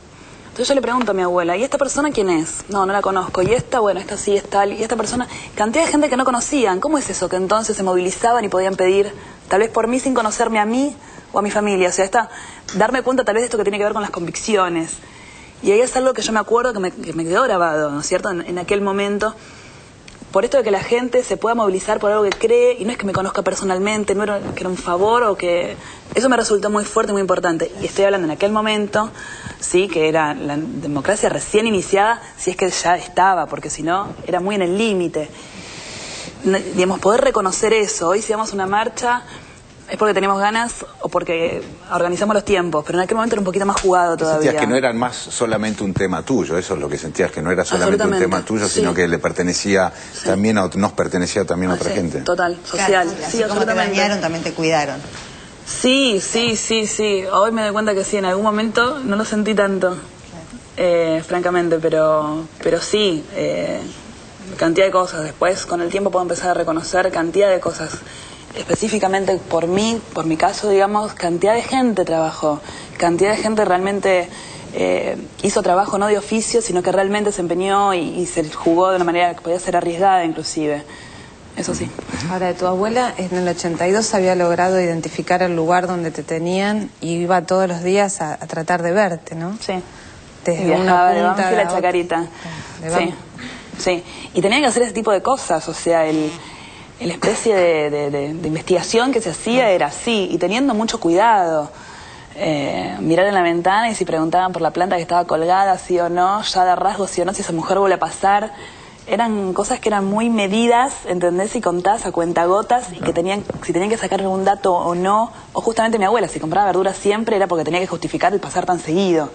Entonces yo le pregunto a mi abuela, ¿y esta persona quién es? No la conozco. ¿Y esta? Bueno, esta sí es tal. ¿Y esta persona? Cantidad de gente que no conocían. ¿Cómo es eso? Que entonces se movilizaban y podían pedir, tal vez por mí, sin conocerme a mí o a mi familia. O sea, darme cuenta tal vez de esto que tiene que ver con las convicciones. Y ahí es algo que yo me acuerdo que me quedó grabado, ¿no es cierto? En aquel momento. Por esto de que la gente se pueda movilizar por algo que cree, y no es que me conozca personalmente, no era que era un favor o que... Eso me resultó muy fuerte, muy importante. Y estoy hablando en aquel momento, sí, que era la democracia recién iniciada, si es que ya estaba, porque si no, era muy en el límite. Digamos, poder reconocer eso. Hoy si vamos a una marcha es porque tenemos ganas o porque organizamos los tiempos, pero en aquel momento era un poquito más jugado todavía. Sentías que no eran más solamente un tema tuyo, eso es lo que sentías, que no era solamente un tema tuyo, sino que le pertenecía también, nos pertenecía también a otra gente. Total, social. Claro, sí, como te bañaron, también te cuidaron. Sí. Hoy me doy cuenta que sí, en algún momento no lo sentí tanto, francamente, pero sí, cantidad de cosas. Después, con el tiempo puedo empezar a reconocer cantidad de cosas. Específicamente por mí, por mi caso, digamos, cantidad de gente trabajó, cantidad de gente realmente hizo trabajo no de oficio, sino que realmente se empeñó y se jugó de una manera que podía ser arriesgada inclusive. Eso sí. Ahora, tu abuela en el 82 había logrado identificar el lugar donde te tenían y iba todos los días a tratar de verte, ¿no? Sí. Desde una de punta a la Chacarita. Sí. Y tenía que hacer ese tipo de cosas, o sea, la especie de investigación que se hacía era así, y teniendo mucho cuidado. Mirar en la ventana y si preguntaban por la planta que estaba colgada, sí o no, ya de rasgos, sí o no, si esa mujer vuelve a pasar. Eran cosas que eran muy medidas, ¿entendés? Y contadas a cuentagotas, y que si tenían que sacar algún dato o no, o justamente mi abuela, si compraba verduras siempre era porque tenía que justificar el pasar tan seguido.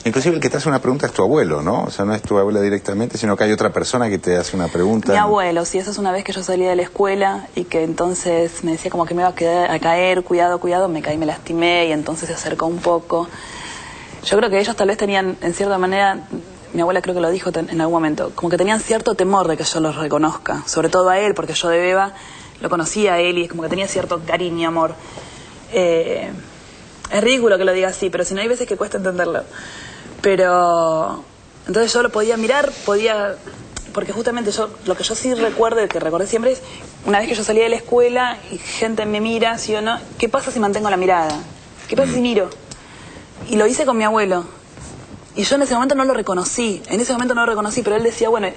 Inclusive el que te hace una pregunta es tu abuelo, ¿no? O sea, no es tu abuela directamente, sino que hay otra persona que te hace una pregunta. Mi abuelo, sí, eso es una vez que yo salí de la escuela y que entonces me decía como que me iba a caer, cuidado, me caí, me lastimé, y entonces se acercó un poco. Yo creo que ellos tal vez tenían, en cierta manera, mi abuela creo que lo dijo en algún momento, como que tenían cierto temor de que yo los reconozca, sobre todo a él, porque yo de beba lo conocía a él y es como que tenía cierto cariño, amor. Es ridículo que lo diga así, pero si no hay veces que cuesta entenderlo. Pero entonces yo lo podía mirar, porque justamente lo que yo sí recuerdo, que recordé siempre es, una vez que yo salía de la escuela y gente me mira, sí o no, ¿qué pasa si mantengo la mirada? ¿Qué pasa si miro? Y lo hice con mi abuelo. Y yo en ese momento no lo reconocí, pero él decía, bueno,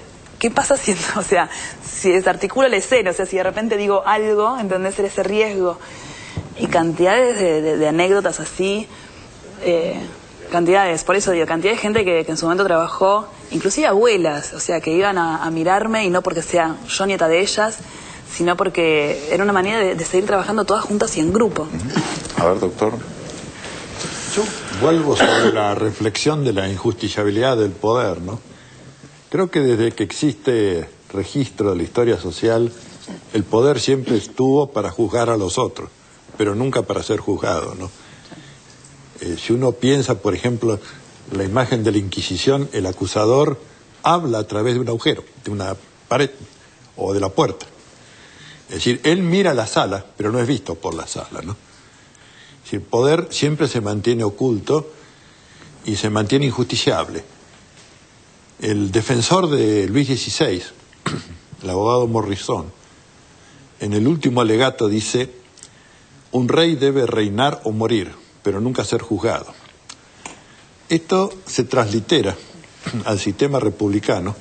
¿qué pasa si, o sea, si desarticulo la escena? O sea, si de repente digo algo, ¿entendés? Ese riesgo. Y cantidades de anécdotas así, cantidades, por eso digo, cantidad de gente que en su momento trabajó, inclusive abuelas, o sea, que iban a mirarme, y no porque sea yo nieta de ellas, sino porque era una manera de seguir trabajando todas juntas y en grupo. A ver, doctor. Yo vuelvo sobre la reflexión de la injusticiabilidad del poder, ¿no? Creo que desde que existe registro de la historia social, el poder siempre estuvo para juzgar a los otros, pero nunca para ser juzgado, ¿no? Si uno piensa, por ejemplo, la imagen de la Inquisición, el acusador habla a través de un agujero, de una pared o de la puerta. Es decir, él mira la sala, pero no es visto por la sala, ¿no? Es decir, el poder siempre se mantiene oculto y se mantiene injusticiable. El defensor de Luis XVI, el abogado Morrison, en el último alegato dice: un rey debe reinar o morir, pero nunca ser juzgado. Esto se translitera al sistema republicano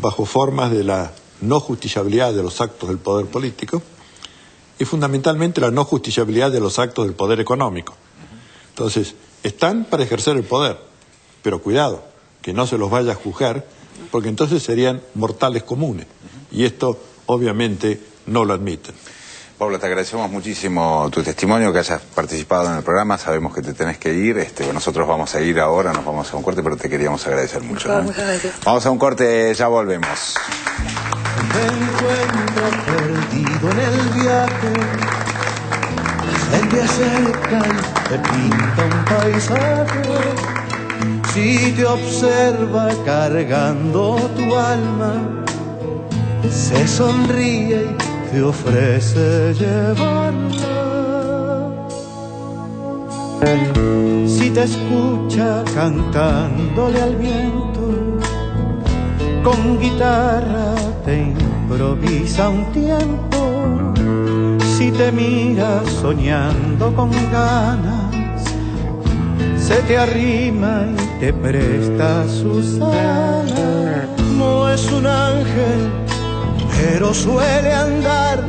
bajo formas de la no justiciabilidad de los actos del poder político y fundamentalmente la no justiciabilidad de los actos del poder económico. Entonces, están para ejercer el poder, pero cuidado, que no se los vaya a juzgar, porque entonces serían mortales comunes, y esto obviamente no lo admiten. Pablo, te agradecemos muchísimo tu testimonio, que hayas participado en el programa. Sabemos que te tenés que ir. Nosotros vamos a ir ahora, nos vamos a un corte, pero te queríamos agradecer mucho, ¿no? Muchas gracias. Vamos a un corte, ya volvemos. Te encuentro perdido en el viaje, se te acerca y te pinta un paisaje. Si te observa cargando tu alma, se sonríe y te ofrece llevarla. Si te escucha cantándole al viento, con guitarra te improvisa un tiempo. Si te mira soñando con ganas, se te arrima y te presta sus alas. No es un ángel, pero suele andar